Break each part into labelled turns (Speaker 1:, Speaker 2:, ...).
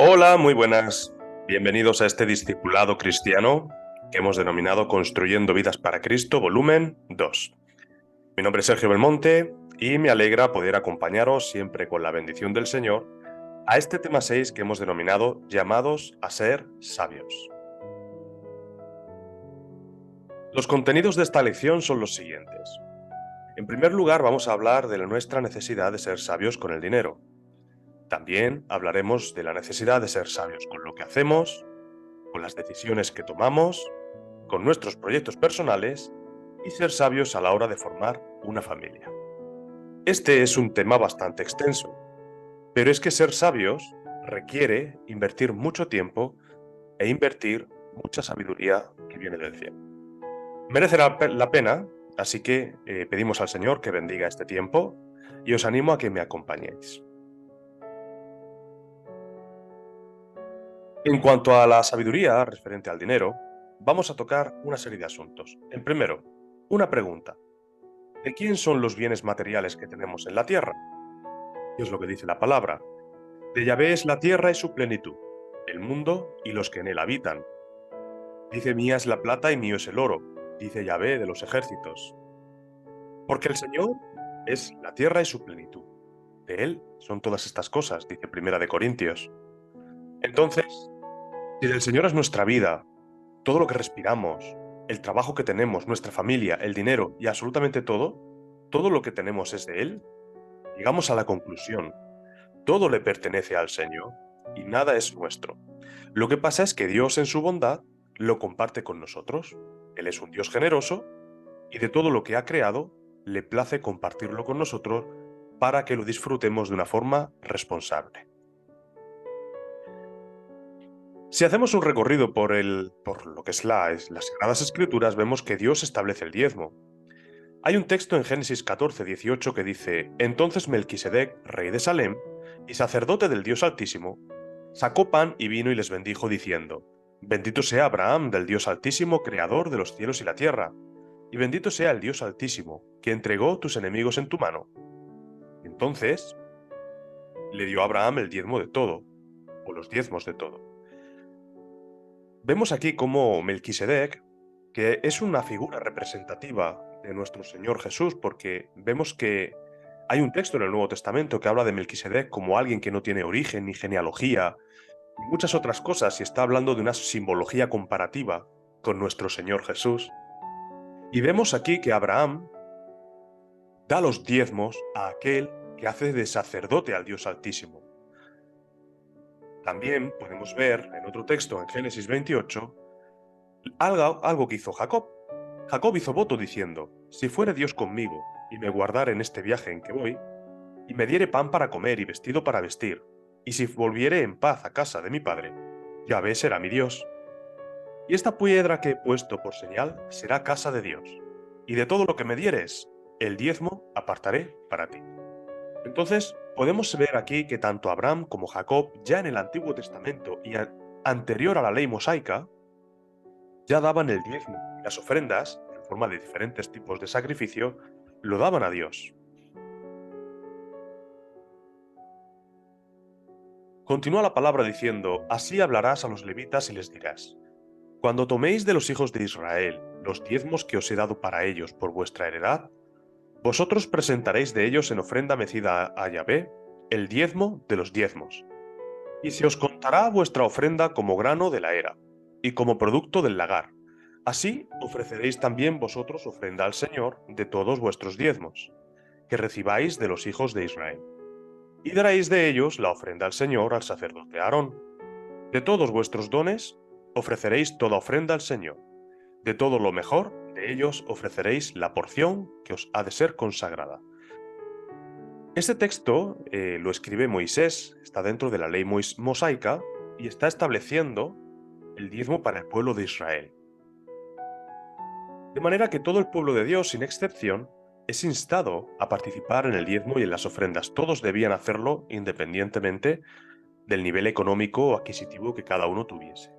Speaker 1: Hola, muy buenas. Bienvenidos a este discipulado cristiano que hemos denominado Construyendo Vidas para Cristo, volumen 2. Mi nombre es Sergio Belmonte y me alegra poder acompañaros siempre con la bendición del Señor a este tema 6 que hemos denominado Llamados a ser sabios. Los contenidos de esta lección son los siguientes. En primer lugar, vamos a hablar de nuestra necesidad de ser sabios con el dinero. También hablaremos de la necesidad de ser sabios con lo que hacemos, con las decisiones que tomamos, con nuestros proyectos personales y ser sabios a la hora de formar una familia. Este es un tema bastante extenso, pero es que ser sabios requiere invertir mucho tiempo e invertir mucha sabiduría que viene del cielo. Merece la pena, así que pedimos al Señor que bendiga este tiempo y os animo a que me acompañéis. En cuanto a la sabiduría referente al dinero, vamos a tocar una serie de asuntos. En primero, una pregunta. ¿De quién son los bienes materiales que tenemos en la tierra? ¿Qué es lo que dice la palabra? De Yahvé es la tierra y su plenitud, el mundo y los que en él habitan. Dice: mía es la plata y mío es el oro, dice Yahvé de los ejércitos. Porque el Señor es la tierra y su plenitud. De él son todas estas cosas, dice Primera de Corintios. Entonces, si del Señor es nuestra vida, todo lo que respiramos, el trabajo que tenemos, nuestra familia, el dinero y absolutamente todo lo que tenemos es de Él, llegamos a la conclusión: todo le pertenece al Señor y nada es nuestro. Lo que pasa es que Dios en su bondad lo comparte con nosotros. Él es un Dios generoso y de todo lo que ha creado le place compartirlo con nosotros para que lo disfrutemos de una forma responsable. Si hacemos un recorrido por lo que es las Sagradas Escrituras, vemos que Dios establece el diezmo. Hay un texto en Génesis 14:18 que dice: entonces Melquisedec, rey de Salem y sacerdote del Dios Altísimo, sacó pan y vino y les bendijo diciendo: bendito sea Abraham del Dios Altísimo, creador de los cielos y la tierra, y bendito sea el Dios Altísimo, que entregó tus enemigos en tu mano. Entonces le dio a Abraham el diezmo de todo, o los diezmos de todo. Vemos aquí cómo Melquisedec, que es una figura representativa de nuestro Señor Jesús, porque vemos que hay un texto en el Nuevo Testamento que habla de Melquisedec como alguien que no tiene origen ni genealogía y muchas otras cosas, y está hablando de una simbología comparativa con nuestro Señor Jesús. Y vemos aquí que Abraham da los diezmos a aquel que hace de sacerdote al Dios Altísimo. También podemos ver en otro texto, en Génesis 28, algo que hizo Jacob. Jacob hizo voto diciendo: si fuere Dios conmigo, y me guardare en este viaje en que voy, y me diere pan para comer y vestido para vestir, y si volviere en paz a casa de mi padre, Yahvé será mi Dios. Y esta piedra que he puesto por señal será casa de Dios, y de todo lo que me dieres, el diezmo apartaré para ti. Entonces, podemos ver aquí que tanto Abraham como Jacob, ya en el Antiguo Testamento y anterior a la ley mosaica, ya daban el diezmo y las ofrendas, en forma de diferentes tipos de sacrificio, lo daban a Dios. Continúa la palabra diciendo: así hablarás a los levitas y les dirás: cuando toméis de los hijos de Israel los diezmos que os he dado para ellos por vuestra heredad, vosotros presentaréis de ellos en ofrenda mecida a Yahvé el diezmo de los diezmos. Y se os contará vuestra ofrenda como grano de la era, y como producto del lagar. Así ofreceréis también vosotros ofrenda al Señor de todos vuestros diezmos, que recibáis de los hijos de Israel. Y daréis de ellos la ofrenda al Señor al sacerdote Aarón. De todos vuestros dones ofreceréis toda ofrenda al Señor. De todo lo mejor de ellos ofreceréis la porción que os ha de ser consagrada. Este texto lo escribe Moisés, está dentro de la ley mosaica y está estableciendo el diezmo para el pueblo de Israel. De manera que todo el pueblo de Dios, sin excepción, es instado a participar en el diezmo y en las ofrendas. Todos debían hacerlo independientemente del nivel económico o adquisitivo que cada uno tuviese.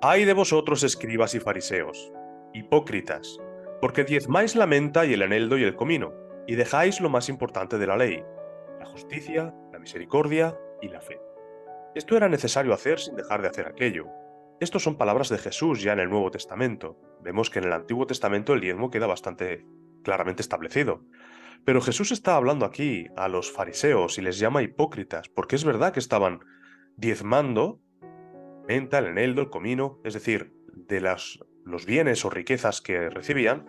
Speaker 1: ¡Ay de vosotros, escribas y fariseos, hipócritas! Porque diezmáis la menta y el eneldo y el comino, y dejáis lo más importante de la ley, la justicia, la misericordia y la fe. Esto era necesario hacer sin dejar de hacer aquello. Estos son palabras de Jesús ya en el Nuevo Testamento. Vemos que en el Antiguo Testamento el diezmo queda bastante claramente establecido. Pero Jesús está hablando aquí a los fariseos y les llama hipócritas, porque es verdad que estaban diezmando menta, el eneldo, el comino, es decir, de los bienes o riquezas que recibían,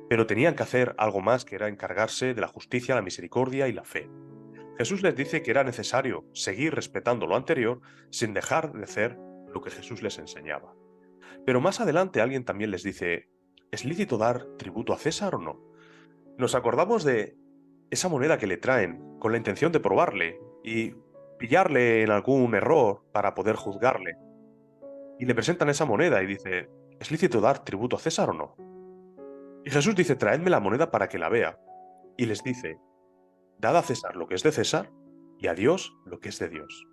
Speaker 1: pero tenían que hacer algo más, que era encargarse de la justicia, la misericordia y la fe. Jesús les dice que era necesario seguir respetando lo anterior sin dejar de hacer lo que Jesús les enseñaba. Pero más adelante alguien también les dice, ¿es lícito dar tributo a César o no? Nos acordamos de esa moneda que le traen con la intención de probarle y pillarle en algún error para poder juzgarle. Y le presentan esa moneda y dice, ¿es lícito dar tributo a César o no? Y Jesús dice, traedme la moneda para que la vea. Y les dice, dad a César lo que es de César y a Dios lo que es de Dios.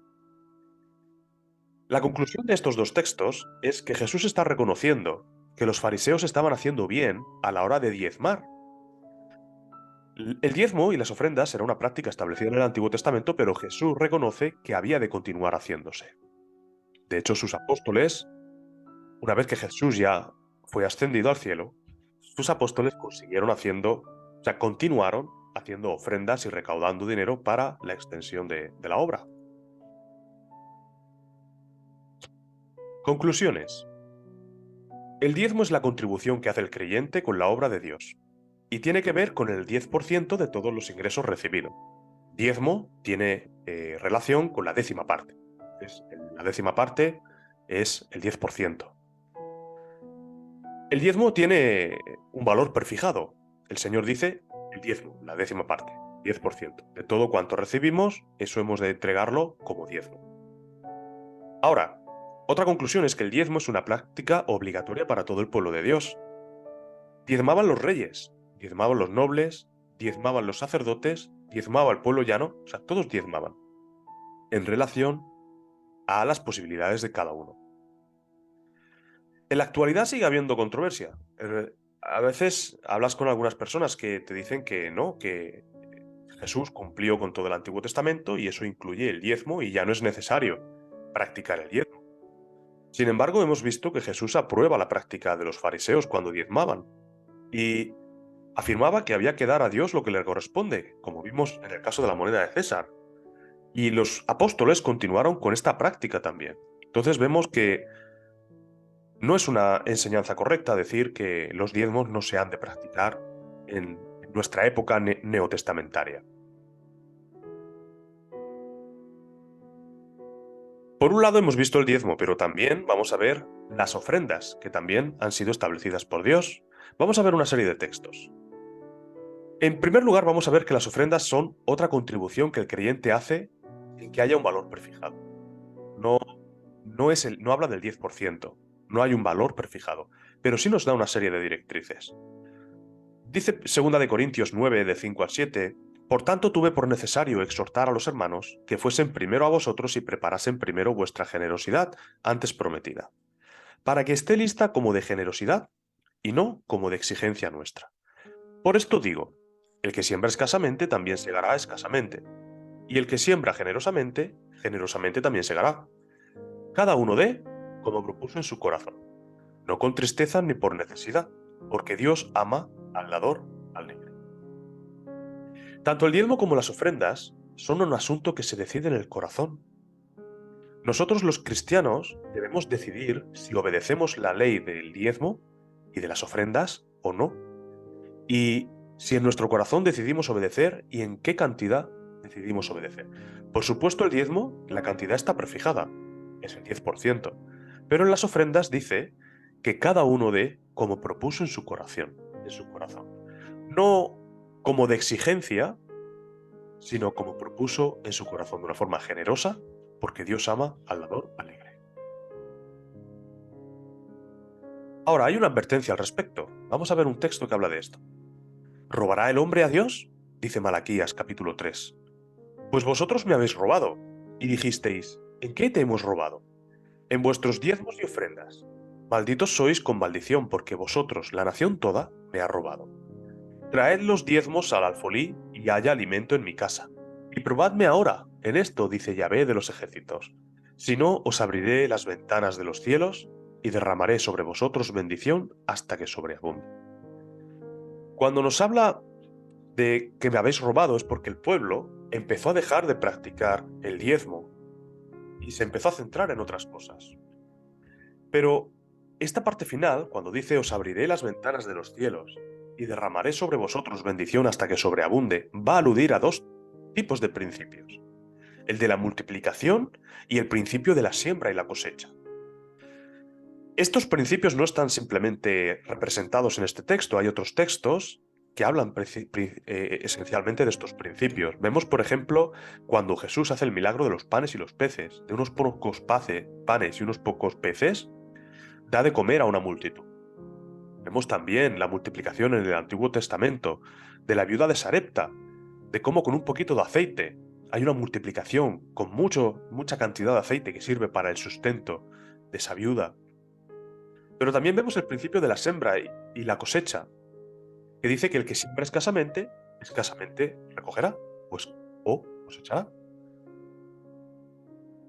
Speaker 1: La conclusión de estos dos textos es que Jesús está reconociendo que los fariseos estaban haciendo bien a la hora de diezmar. El diezmo y las ofrendas era una práctica establecida en el Antiguo Testamento, pero Jesús reconoce que había de continuar haciéndose. De hecho, sus apóstoles, una vez que Jesús ya fue ascendido al cielo, sus apóstoles continuaron haciendo ofrendas y recaudando dinero para la extensión de la obra. Conclusiones. El diezmo es la contribución que hace el creyente con la obra de Dios y tiene que ver con el 10% de todos los ingresos recibidos. Diezmo tiene relación con la décima parte. La décima parte es el 10%. El diezmo tiene un valor prefijado. El Señor dice el diezmo, la décima parte, 10%. De todo cuanto recibimos, eso hemos de entregarlo como diezmo. Ahora, otra conclusión es que el diezmo es una práctica obligatoria para todo el pueblo de Dios. Diezmaban los reyes, diezmaban los nobles, diezmaban los sacerdotes, diezmaba el pueblo llano, o sea, todos diezmaban, en relación a las posibilidades de cada uno. En la actualidad sigue habiendo controversia. A veces hablas con algunas personas que te dicen que no, que Jesús cumplió con todo el Antiguo Testamento y eso incluye el diezmo y ya no es necesario practicar el diezmo. Sin embargo, hemos visto que Jesús aprueba la práctica de los fariseos cuando diezmaban y afirmaba que había que dar a Dios lo que le corresponde, como vimos en el caso de la moneda de César. Y los apóstoles continuaron con esta práctica también. Entonces vemos que no es una enseñanza correcta decir que los diezmos no se han de practicar en nuestra época neotestamentaria. Por un lado hemos visto el diezmo, pero también vamos a ver las ofrendas, que también han sido establecidas por Dios. Vamos a ver una serie de textos. En primer lugar, vamos a ver que las ofrendas son otra contribución que el creyente hace en que haya un valor prefijado. No habla del 10%, no hay un valor prefijado, pero sí nos da una serie de directrices. Dice 2 Corintios 9, de 5 al 7, por tanto tuve por necesario exhortar a los hermanos que fuesen primero a vosotros y preparasen primero vuestra generosidad antes prometida, para que esté lista como de generosidad y no como de exigencia nuestra. Por esto digo, el que siembra escasamente también segará escasamente, y el que siembra generosamente, generosamente también segará. Cada uno dé como propuso en su corazón, no con tristeza ni por necesidad, porque Dios ama al dador alegre. Tanto el diezmo como las ofrendas son un asunto que se decide en el corazón. Nosotros los cristianos debemos decidir si obedecemos la ley del diezmo y de las ofrendas o no. Y si en nuestro corazón decidimos obedecer y en qué cantidad decidimos obedecer. Por supuesto, el diezmo, la cantidad está prefijada, es el 10%. Pero en las ofrendas dice que cada uno dé como propuso en su corazón. No como de exigencia, sino como propuso en su corazón, de una forma generosa, porque Dios ama al dador alegre. Ahora, hay una advertencia al respecto. Vamos a ver un texto que habla de esto. ¿Robará el hombre a Dios? Dice Malaquías capítulo 3. Pues vosotros me habéis robado, y dijisteis, ¿en qué te hemos robado? En vuestros diezmos y ofrendas. Malditos sois con maldición, porque vosotros, la nación toda, me ha robado. Traed los diezmos al alfolí, y haya alimento en mi casa. Y probadme ahora en esto, dice Yahvé de los ejércitos. Si no, os abriré las ventanas de los cielos y derramaré sobre vosotros bendición hasta que sobreabunde. Cuando nos habla de que me habéis robado es porque el pueblo empezó a dejar de practicar el diezmo y se empezó a centrar en otras cosas. Pero esta parte final, cuando dice os abriré las ventanas de los cielos y derramaré sobre vosotros bendición hasta que sobreabunde, va a aludir a dos tipos de principios: el de la multiplicación y el principio de la siembra y la cosecha. Estos principios no están simplemente representados en este texto, hay otros textos que hablan esencialmente de estos principios. Vemos, por ejemplo, cuando Jesús hace el milagro de los panes y los peces, de unos pocos panes y unos pocos peces, da de comer a una multitud. Vemos también la multiplicación en el Antiguo Testamento de la viuda de Sarepta, de cómo con un poquito de aceite hay una multiplicación con mucha cantidad de aceite que sirve para el sustento de esa viuda. Pero también vemos el principio de la siembra y la cosecha, que dice que el que siembra escasamente recogerá, pues o cosechará.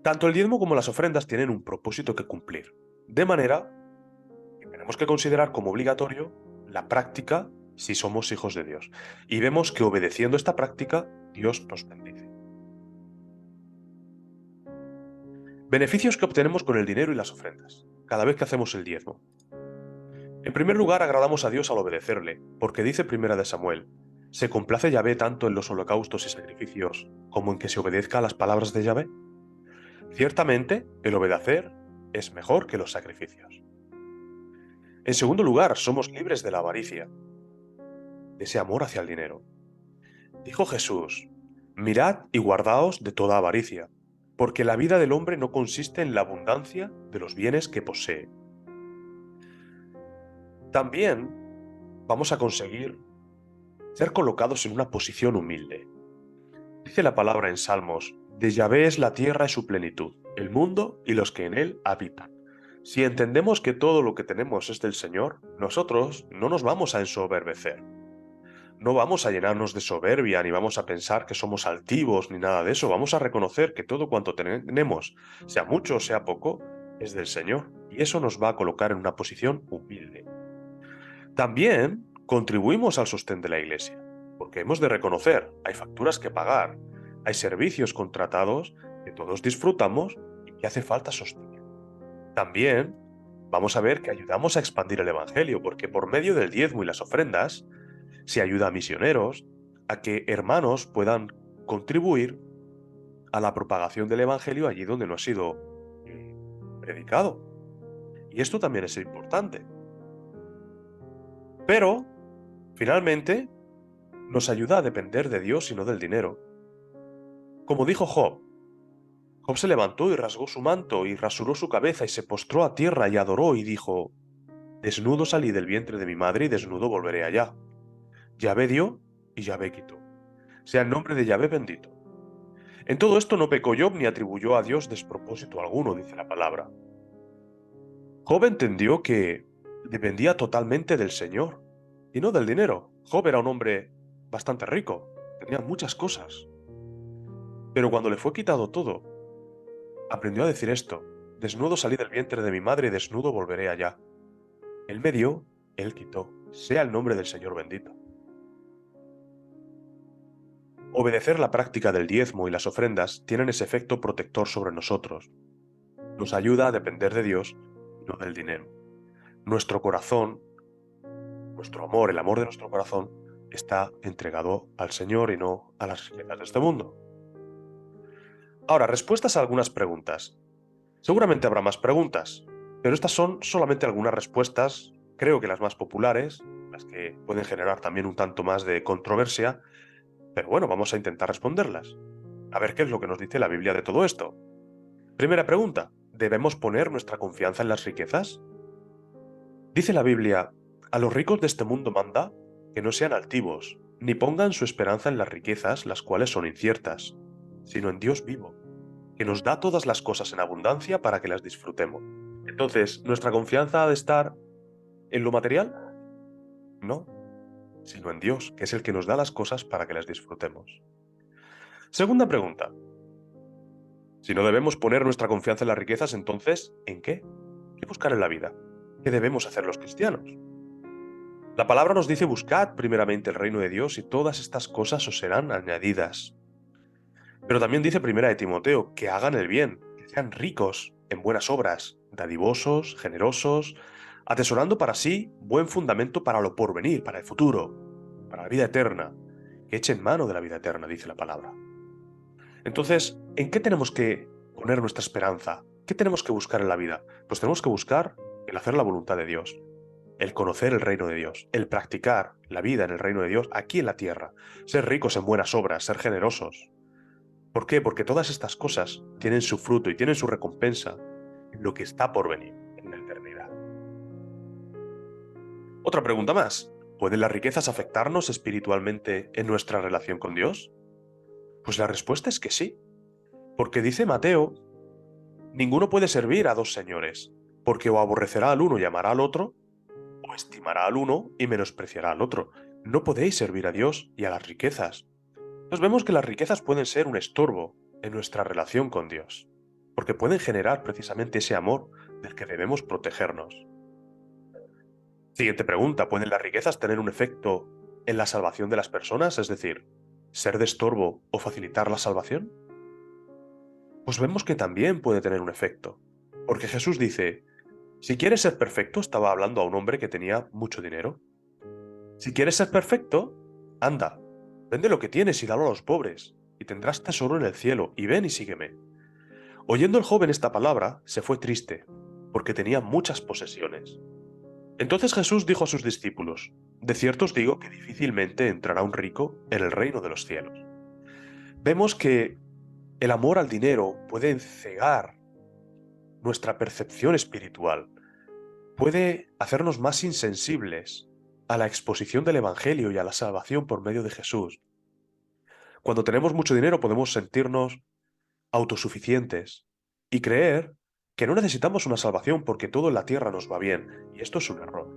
Speaker 1: Tanto el diezmo como las ofrendas tienen un propósito que cumplir, de manera que tenemos que considerar como obligatorio la práctica si somos hijos de Dios. Y vemos que obedeciendo esta práctica, Dios nos bendice. Beneficios que obtenemos con el dinero y las ofrendas, cada vez que hacemos el diezmo. En primer lugar, agradamos a Dios al obedecerle, porque dice Primera de Samuel: ¿se complace Yahvé tanto en los holocaustos y sacrificios como en que se obedezca a las palabras de Yahvé? Ciertamente, el obedecer es mejor que los sacrificios. En segundo lugar, somos libres de la avaricia, de ese amor hacia el dinero. Dijo Jesús: mirad y guardaos de toda avaricia, porque la vida del hombre no consiste en la abundancia de los bienes que posee. También vamos a conseguir ser colocados en una posición humilde. Dice la palabra en Salmos: de Yahvé es la tierra y su plenitud, el mundo y los que en él habitan. Si entendemos que todo lo que tenemos es del Señor, nosotros no nos vamos a ensoberbecer. No vamos a llenarnos de soberbia, ni vamos a pensar que somos altivos, ni nada de eso. Vamos a reconocer que todo cuanto tenemos, sea mucho o sea poco, es del Señor. Y eso nos va a colocar en una posición humilde. También contribuimos al sostén de la Iglesia, porque hemos de reconocer, hay facturas que pagar, hay servicios contratados que todos disfrutamos y que hace falta sostener. También vamos a ver que ayudamos a expandir el Evangelio, porque por medio del diezmo y las ofrendas se ayuda a misioneros, a que hermanos puedan contribuir a la propagación del Evangelio allí donde no ha sido predicado. Y esto también es importante. Pero, finalmente, nos ayuda a depender de Dios y no del dinero. Como dijo Job, Job se levantó y rasgó su manto y rasuró su cabeza y se postró a tierra y adoró y dijo: desnudo salí del vientre de mi madre y desnudo volveré allá. Yahvé dio y Yahvé quitó. Sea el nombre de Yahvé bendito. En todo esto no pecó Job ni atribuyó a Dios despropósito alguno, dice la palabra. Job entendió que dependía totalmente del Señor y no del dinero. Job era un hombre bastante rico, tenía muchas cosas. Pero cuando le fue quitado todo, aprendió a decir esto: desnudo salí del vientre de mi madre y desnudo volveré allá. Él me dio, él quitó. Sea el nombre del Señor bendito. Obedecer la práctica del diezmo y las ofrendas tienen ese efecto protector sobre nosotros. Nos ayuda a depender de Dios y no del dinero. Nuestro corazón, nuestro amor, el amor de nuestro corazón, está entregado al Señor y no a las riquezas de este mundo. Ahora, respuestas a algunas preguntas. Seguramente habrá más preguntas, pero estas son solamente algunas respuestas, creo que las más populares, las que pueden generar también un tanto más de controversia, pero bueno, vamos a intentar responderlas. A ver qué es lo que nos dice la Biblia de todo esto. Primera pregunta: ¿debemos poner nuestra confianza en las riquezas? Dice la Biblia: a los ricos de este mundo manda que no sean altivos, ni pongan su esperanza en las riquezas, las cuales son inciertas, sino en Dios vivo, que nos da todas las cosas en abundancia para que las disfrutemos. Entonces, ¿nuestra confianza ha de estar en lo material? No, sino en Dios, que es el que nos da las cosas para que las disfrutemos. Segunda pregunta. Si no debemos poner nuestra confianza en las riquezas, entonces, ¿en qué? ¿Qué buscar en la vida? ¿Qué debemos hacer los cristianos? La palabra nos dice: buscad primeramente el reino de Dios y todas estas cosas os serán añadidas. Pero también dice primera de Timoteo que hagan el bien, que sean ricos en buenas obras, dadivosos, generosos, atesorando para sí buen fundamento para lo porvenir, para el futuro, para la vida eterna, que echen mano de la vida eterna, dice la palabra. Entonces, ¿en qué tenemos que poner nuestra esperanza? ¿Qué tenemos que buscar en la vida? Pues tenemos que buscar el hacer la voluntad de Dios, el conocer el reino de Dios, el practicar la vida en el reino de Dios aquí en la tierra, ser ricos en buenas obras, ser generosos. ¿Por qué? Porque todas estas cosas tienen su fruto y tienen su recompensa en lo que está por venir, en la eternidad. Otra pregunta más. ¿Pueden las riquezas afectarnos espiritualmente en nuestra relación con Dios? Pues la respuesta es que sí, porque dice Mateo: ninguno puede servir a dos señores, porque o aborrecerá al uno y amará al otro, o estimará al uno y menospreciará al otro. No podéis servir a Dios y a las riquezas. Entonces vemos que las riquezas pueden ser un estorbo en nuestra relación con Dios, porque pueden generar precisamente ese amor del que debemos protegernos. Siguiente pregunta: ¿pueden las riquezas tener un efecto en la salvación de las personas, es decir, ser de estorbo o facilitar la salvación? Pues vemos que también puede tener un efecto, porque Jesús dice: si quieres ser perfecto, estaba hablando a un hombre que tenía mucho dinero. Si quieres ser perfecto, anda, vende lo que tienes y dalo a los pobres, y tendrás tesoro en el cielo, y ven y sígueme. Oyendo el joven esta palabra, se fue triste, porque tenía muchas posesiones. Entonces Jesús dijo a sus discípulos: de cierto os digo que difícilmente entrará un rico en el reino de los cielos. Vemos que el amor al dinero puede cegar nuestra percepción espiritual, puede hacernos más insensibles a la exposición del Evangelio y a la salvación por medio de Jesús. Cuando tenemos mucho dinero podemos sentirnos autosuficientes y creer que no necesitamos una salvación porque todo en la tierra nos va bien, y esto es un error.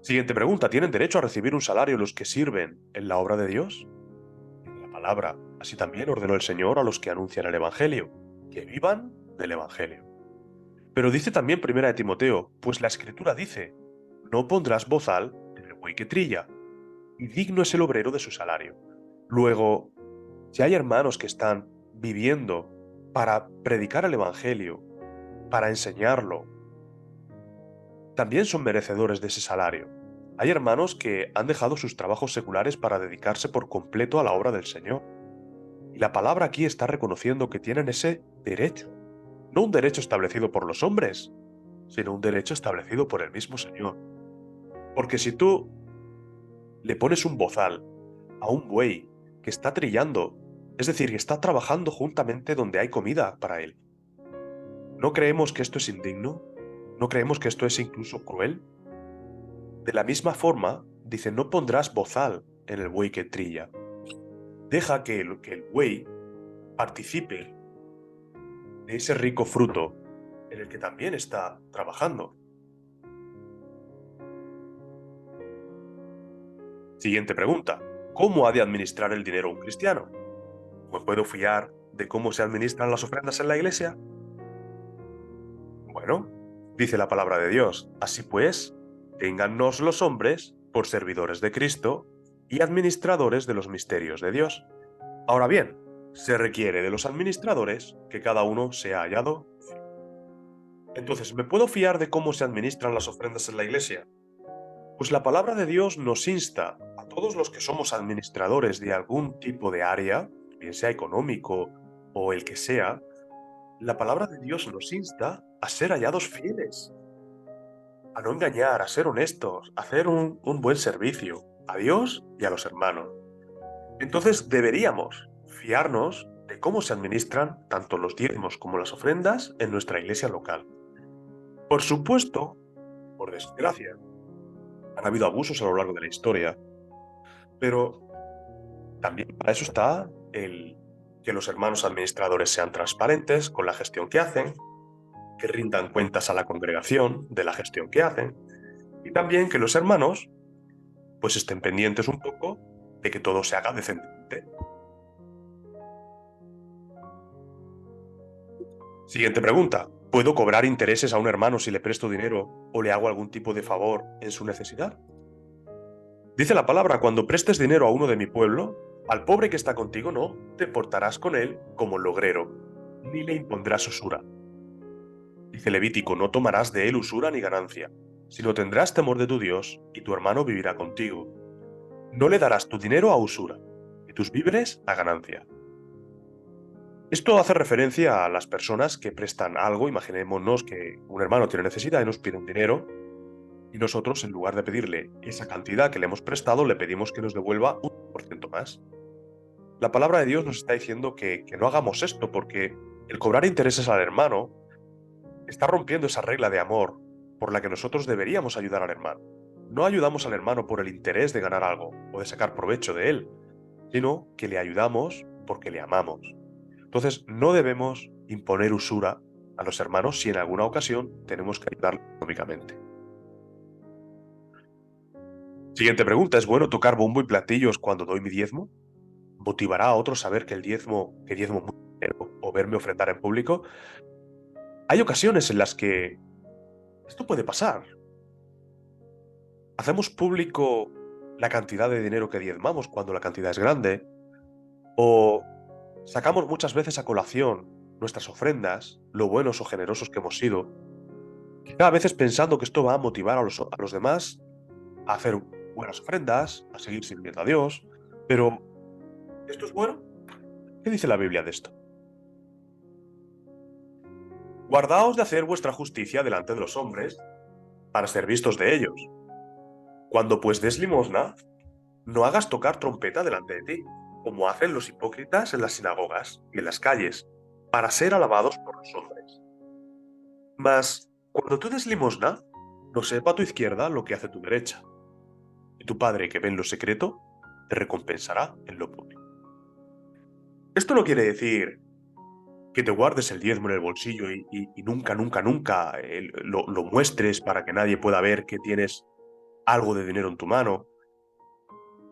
Speaker 1: Siguiente pregunta: ¿tienen derecho a recibir un salario los que sirven en la obra de Dios? Dice la palabra: así también ordenó el Señor a los que anuncian el Evangelio, que vivan del Evangelio. Pero dice también primera de Timoteo: pues la Escritura dice: no pondrás bozal en el buey que trilla, y digno es el obrero de su salario. Luego, si hay hermanos que están viviendo para predicar el Evangelio, para enseñarlo, también son merecedores de ese salario. Hay hermanos que han dejado sus trabajos seculares para dedicarse por completo a la obra del Señor. Y la palabra aquí está reconociendo que tienen ese derecho. No un derecho establecido por los hombres, sino un derecho establecido por el mismo Señor. Porque si tú le pones un bozal a un buey que está trillando, es decir, que está trabajando juntamente donde hay comida para él, ¿no creemos que esto es indigno? ¿No creemos que esto es incluso cruel? De la misma forma, dice: no pondrás bozal en el buey que trilla. Deja que el buey participe de ese rico fruto en el que también está trabajando. Siguiente pregunta: ¿cómo ha de administrar el dinero un cristiano? ¿Me puedo fiar de cómo se administran las ofrendas en la iglesia? Bueno, dice la palabra de Dios: así pues, téngannos los hombres por servidores de Cristo y administradores de los misterios de Dios. Ahora bien, se requiere de los administradores que cada uno sea hallado fiel. Entonces, ¿me puedo fiar de cómo se administran las ofrendas en la iglesia? Pues la palabra de Dios nos insta a todos los que somos administradores de algún tipo de área, bien sea económico o el que sea. La palabra de Dios nos insta a ser hallados fieles, a no engañar, a ser honestos, a hacer un buen servicio a Dios y a los hermanos. Entonces deberíamos fiarnos de cómo se administran tanto los diezmos como las ofrendas en nuestra iglesia local. Por supuesto, por desgracia, han habido abusos a lo largo de la historia, pero también para eso está el que los hermanos administradores sean transparentes con la gestión que hacen, que rindan cuentas a la congregación de la gestión que hacen, y también que los hermanos pues estén pendientes un poco de que todo se haga decentemente. Siguiente pregunta. ¿Puedo cobrar intereses a un hermano si le presto dinero o le hago algún tipo de favor en su necesidad? Dice la palabra, cuando prestes dinero a uno de mi pueblo, al pobre que está contigo no te portarás con él como logrero, ni le impondrás usura. Dice Levítico, no tomarás de él usura ni ganancia, sino tendrás temor de tu Dios y tu hermano vivirá contigo. No le darás tu dinero a usura, y tus víveres a ganancia. Esto hace referencia a las personas que prestan algo. Imaginémonos que un hermano tiene necesidad y nos pide un dinero, y nosotros, en lugar de pedirle esa cantidad que le hemos prestado, le pedimos que nos devuelva un por ciento más. La palabra de Dios nos está diciendo que no hagamos esto, porque el cobrar intereses al hermano está rompiendo esa regla de amor por la que nosotros deberíamos ayudar al hermano. No ayudamos al hermano por el interés de ganar algo o de sacar provecho de él, sino que le ayudamos porque le amamos. Entonces, no debemos imponer usura a los hermanos si en alguna ocasión tenemos que ayudarles económicamente. Siguiente pregunta, ¿es bueno tocar bombo y platillos cuando doy mi diezmo? ¿Motivará a otros a ver que diezmo mucho dinero o verme ofrendar en público? Hay ocasiones en las que esto puede pasar. Hacemos público la cantidad de dinero que diezmamos cuando la cantidad es grande, o sacamos muchas veces a colación nuestras ofrendas, lo buenos o generosos que hemos sido, quizá a veces pensando que esto va a motivar a los demás a hacer buenas ofrendas, a seguir sirviendo a Dios. Pero, ¿esto es bueno? ¿Qué dice la Biblia de esto? Guardaos de hacer vuestra justicia delante de los hombres, para ser vistos de ellos. Cuando pues des limosna, no hagas tocar trompeta delante de ti, como hacen los hipócritas en las sinagogas y en las calles, para ser alabados por los hombres. Mas, cuando tú des limosna, no sepa tu izquierda lo que hace tu derecha, y tu Padre que ve en lo secreto, te recompensará en lo público. Esto no quiere decir que te guardes el diezmo en el bolsillo y nunca, nunca, nunca lo muestres para que nadie pueda ver que tienes algo de dinero en tu mano.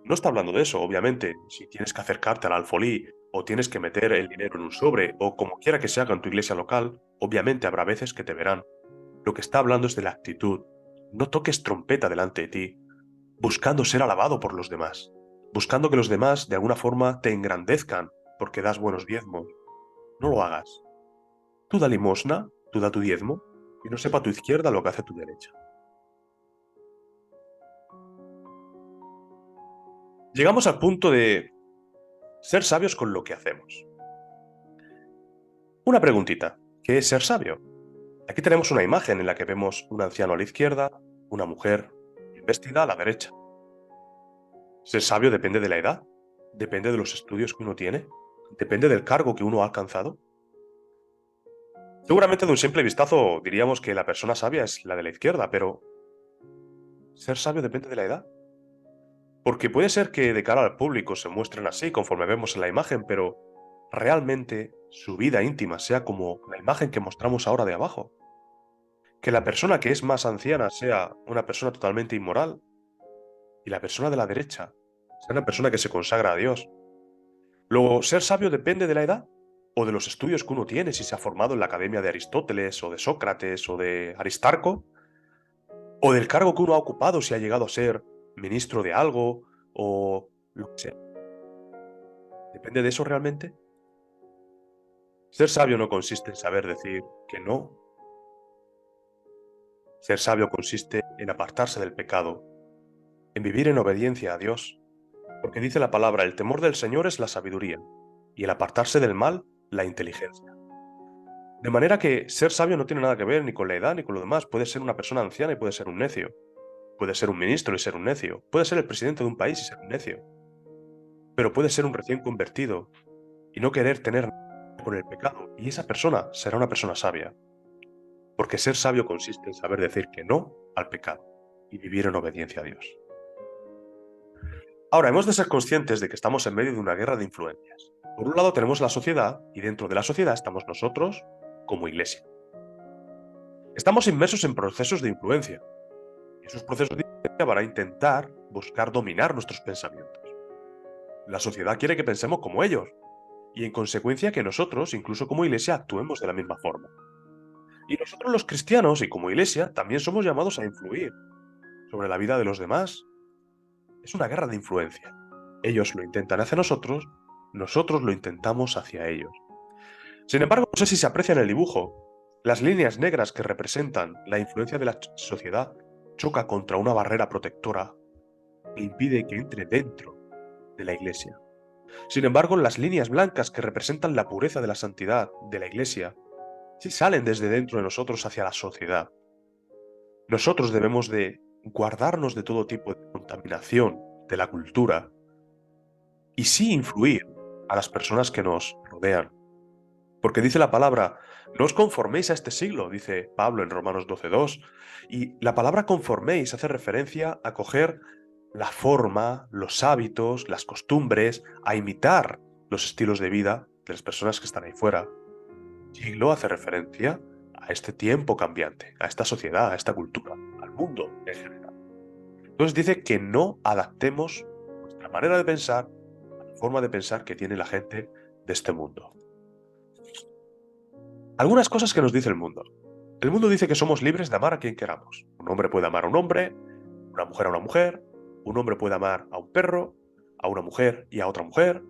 Speaker 1: No está hablando de eso, obviamente. Si tienes que acercarte al alfolí o tienes que meter el dinero en un sobre o como quiera que se haga en tu iglesia local, obviamente habrá veces que te verán. Lo que está hablando es de la actitud. No toques trompeta delante de ti, buscando ser alabado por los demás, buscando que los demás de alguna forma te engrandezcan porque das buenos diezmos. No lo hagas. Tú da limosna, tú da tu diezmo, y no sepa tu izquierda lo que hace tu derecha. Llegamos al punto de ser sabios con lo que hacemos. Una preguntita, ¿qué es ser sabio? Aquí tenemos una imagen en la que vemos un anciano a la izquierda, una mujer bien vestida a la derecha. Ser sabio depende de la edad, depende de los estudios que uno tiene, depende del cargo que uno ha alcanzado. Seguramente de un simple vistazo diríamos que la persona sabia es la de la izquierda, pero ser sabio depende de la edad. Porque puede ser que de cara al público se muestren así conforme vemos en la imagen, pero realmente su vida íntima sea como la imagen que mostramos ahora de abajo. Que la persona que es más anciana sea una persona totalmente inmoral y la persona de la derecha sea una persona que se consagra a Dios. Luego, ser sabio depende de la edad o de los estudios que uno tiene, si se ha formado en la academia de Aristóteles o de Sócrates o de Aristarco, o del cargo que uno ha ocupado, si ha llegado a ser ministro de algo o lo que sea. ¿Depende de eso realmente? Ser sabio no consiste en saber decir que no. Ser sabio consiste en apartarse del pecado, en vivir en obediencia a Dios, porque dice la palabra, el temor del Señor es la sabiduría, y el apartarse del mal, la inteligencia. De manera que ser sabio no tiene nada que ver ni con la edad ni con lo demás. Puede ser una persona anciana y puede ser un necio. Puede ser un ministro y ser un necio. Puede ser el presidente de un país y ser un necio. Pero puede ser un recién convertido y no querer tener nada con el pecado, y esa persona será una persona sabia. Porque ser sabio consiste en saber decir que no al pecado y vivir en obediencia a Dios. Ahora, hemos de ser conscientes de que estamos en medio de una guerra de influencias. Por un lado tenemos la sociedad y dentro de la sociedad estamos nosotros como iglesia. Estamos inmersos en procesos de influencia y esos procesos de influencia van a intentar buscar dominar nuestros pensamientos. La sociedad quiere que pensemos como ellos y en consecuencia que nosotros, incluso como iglesia, actuemos de la misma forma. Y nosotros los cristianos y como iglesia también somos llamados a influir sobre la vida de los demás. Es una guerra de influencia. Ellos lo intentan hacia nosotros lo intentamos hacia ellos. Sin embargo, no sé si se aprecia en el dibujo. Las líneas negras que representan la influencia de la sociedad choca contra una barrera protectora que impide que entre dentro de la iglesia. Sin embargo, las líneas blancas que representan la pureza de la santidad de la iglesia sí salen desde dentro de nosotros hacia la sociedad. Nosotros debemos de guardarnos de todo tipo de contaminación de la cultura y sí influir a las personas que nos rodean. Porque dice la palabra, no os conforméis a este siglo, dice Pablo en Romanos 12:2. Y la palabra conforméis hace referencia a coger la forma, los hábitos, las costumbres, a imitar los estilos de vida de las personas que están ahí fuera. Siglo hace referencia a este tiempo cambiante, a esta sociedad, a esta cultura, al mundo en general. Entonces dice que no adaptemos nuestra manera de pensar a la forma de pensar que tiene la gente de este mundo. Algunas cosas que nos dice el mundo. El mundo dice que somos libres de amar a quien queramos. Un hombre puede amar a un hombre, una mujer a una mujer, un hombre puede amar a un perro, a una mujer y a otra mujer.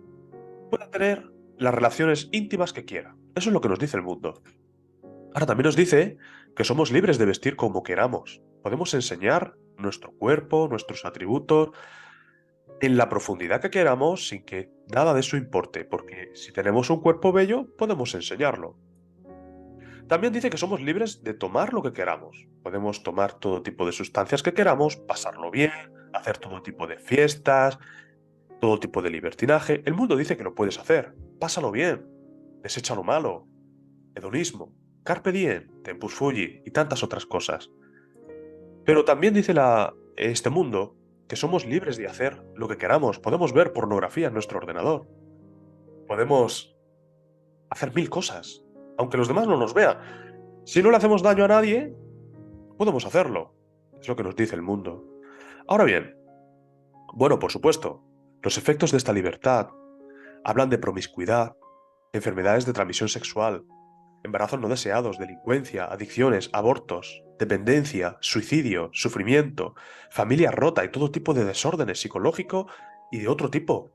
Speaker 1: Puede tener las relaciones íntimas que quiera. Eso es lo que nos dice el mundo. Ahora también nos dice que somos libres de vestir como queramos. Podemos enseñar nuestro cuerpo, nuestros atributos, en la profundidad que queramos sin que nada de eso importe, porque si tenemos un cuerpo bello, podemos enseñarlo. También dice que somos libres de tomar lo que queramos. Podemos tomar todo tipo de sustancias que queramos, pasarlo bien, hacer todo tipo de fiestas, todo tipo de libertinaje. El mundo dice que lo puedes hacer. Pásalo bien, desecha lo malo, hedonismo, carpe diem, tempus fugit y tantas otras cosas. Pero también dice este mundo que somos libres de hacer lo que queramos. Podemos ver pornografía en nuestro ordenador. Podemos hacer mil cosas, aunque los demás no nos vean. Si no le hacemos daño a nadie, podemos hacerlo. Es lo que nos dice el mundo. Ahora bien, bueno, por supuesto, los efectos de esta libertad hablan de promiscuidad, enfermedades de transmisión sexual, embarazos no deseados, delincuencia, adicciones, abortos, dependencia, suicidio, sufrimiento, familia rota y todo tipo de desórdenes psicológico y de otro tipo.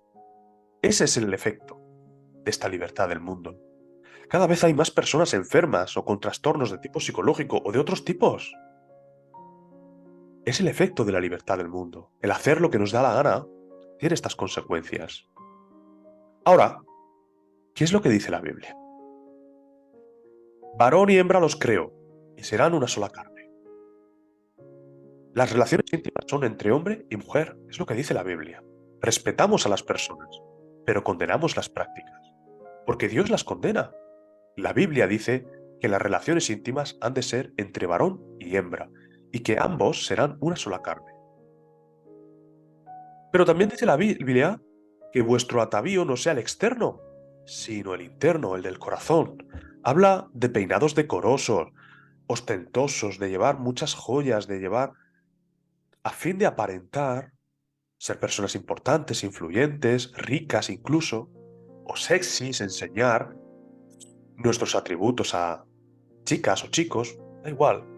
Speaker 1: Ese es el efecto de esta libertad del mundo. Cada vez hay más personas enfermas o con trastornos de tipo psicológico o de otros tipos. Es el efecto de la libertad del mundo. El hacer lo que nos da la gana tiene estas consecuencias. Ahora, ¿qué es lo que dice la Biblia? Varón y hembra los creo, y serán una sola carne. Las relaciones íntimas son entre hombre y mujer, es lo que dice la Biblia. Respetamos a las personas, pero condenamos las prácticas, porque Dios las condena. La Biblia dice que las relaciones íntimas han de ser entre varón y hembra, y que ambos serán una sola carne. Pero también dice la Biblia que vuestro atavío no sea el externo, sino el interno, el del corazón. Habla de peinados decorosos, ostentosos, de llevar muchas joyas, de llevar a fin de aparentar ser personas importantes, influyentes, ricas incluso, o sexys, enseñar nuestros atributos a chicas o chicos, da igual.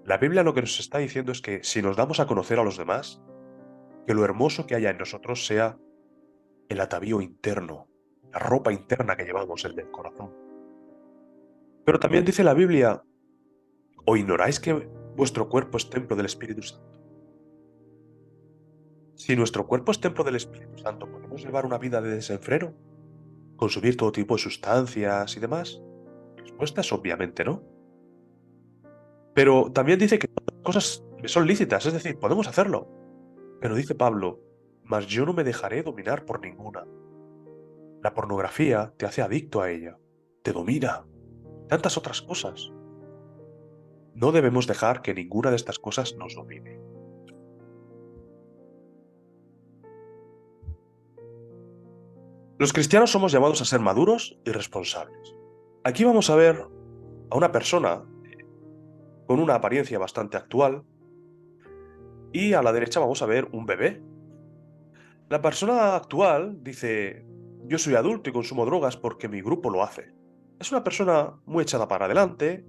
Speaker 1: La Biblia lo que nos está diciendo es que si nos damos a conocer a los demás, que lo hermoso que haya en nosotros sea el atavío interno, la ropa interna que llevamos, el del corazón. Pero también dice la Biblia, ¿o ignoráis que vuestro cuerpo es templo del Espíritu Santo? Si nuestro cuerpo es templo del Espíritu Santo, ¿podemos llevar una vida de desenfreno? ¿Consumir todo tipo de sustancias y demás? La respuesta es obviamente no. Pero también dice que todas las cosas son lícitas, es decir, podemos hacerlo. Pero dice Pablo, mas yo no me dejaré dominar por ninguna. La pornografía te hace adicto a ella, te domina, tantas otras cosas. No debemos dejar que ninguna de estas cosas nos domine. Los cristianos somos llamados a ser maduros y responsables. Aquí vamos a ver a una persona con una apariencia bastante actual y a la derecha vamos a ver un bebé. La persona actual dice, yo soy adulto y consumo drogas porque mi grupo lo hace. Es una persona muy echada para adelante,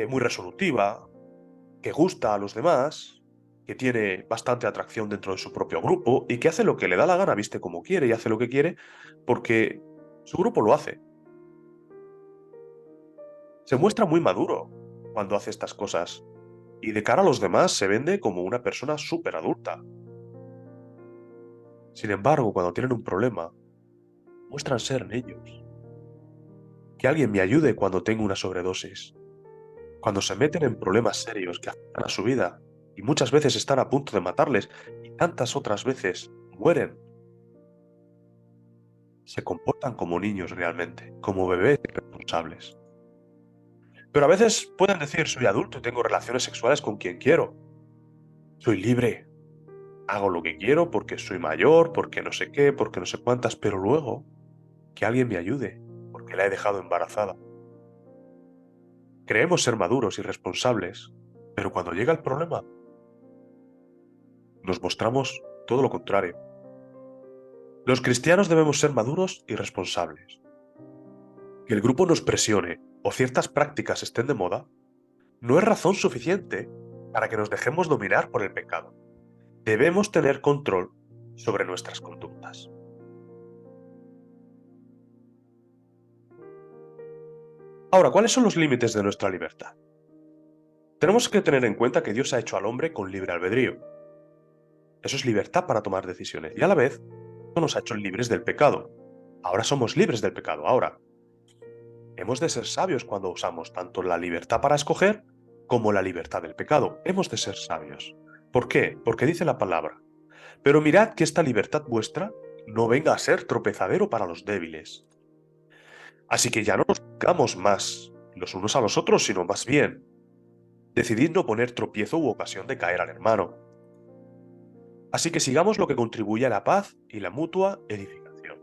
Speaker 1: muy resolutiva, que gusta a los demás, que tiene bastante atracción dentro de su propio grupo y que hace lo que le da la gana, viste como quiere y hace lo que quiere porque su grupo lo hace. Se muestra muy maduro cuando hace estas cosas y de cara a los demás se vende como una persona súper adulta. Sin embargo, cuando tienen un problema, muestran ser ellos. Que alguien me ayude cuando tengo una sobredosis. Cuando se meten en problemas serios que afectan a su vida y muchas veces están a punto de matarles y tantas otras veces mueren, se comportan como niños realmente, como bebés irresponsables. Pero a veces pueden decir, soy adulto y tengo relaciones sexuales con quien quiero. Soy libre. Hago lo que quiero porque soy mayor, porque no sé qué, porque no sé cuántas, pero luego que alguien me ayude, porque la he dejado embarazada. Creemos ser maduros y responsables, pero cuando llega el problema, nos mostramos todo lo contrario. Los cristianos debemos ser maduros y responsables. Que el grupo nos presione o ciertas prácticas estén de moda no es razón suficiente para que nos dejemos dominar por el pecado. Debemos tener control sobre nuestras conductas. Ahora, ¿cuáles son los límites de nuestra libertad? Tenemos que tener en cuenta que Dios ha hecho al hombre con libre albedrío. Eso es libertad para tomar decisiones. Y a la vez, no nos ha hecho libres del pecado. Ahora somos libres del pecado. Ahora, hemos de ser sabios cuando usamos tanto la libertad para escoger como la libertad del pecado. Hemos de ser sabios. ¿Por qué? Porque dice la palabra. Pero mirad que esta libertad vuestra no venga a ser tropezadero para los débiles. Así que ya no nos juzgamos más los unos a los otros, sino más bien, decidid no poner tropiezo u ocasión de caer al hermano. Así que sigamos lo que contribuye a la paz y la mutua edificación.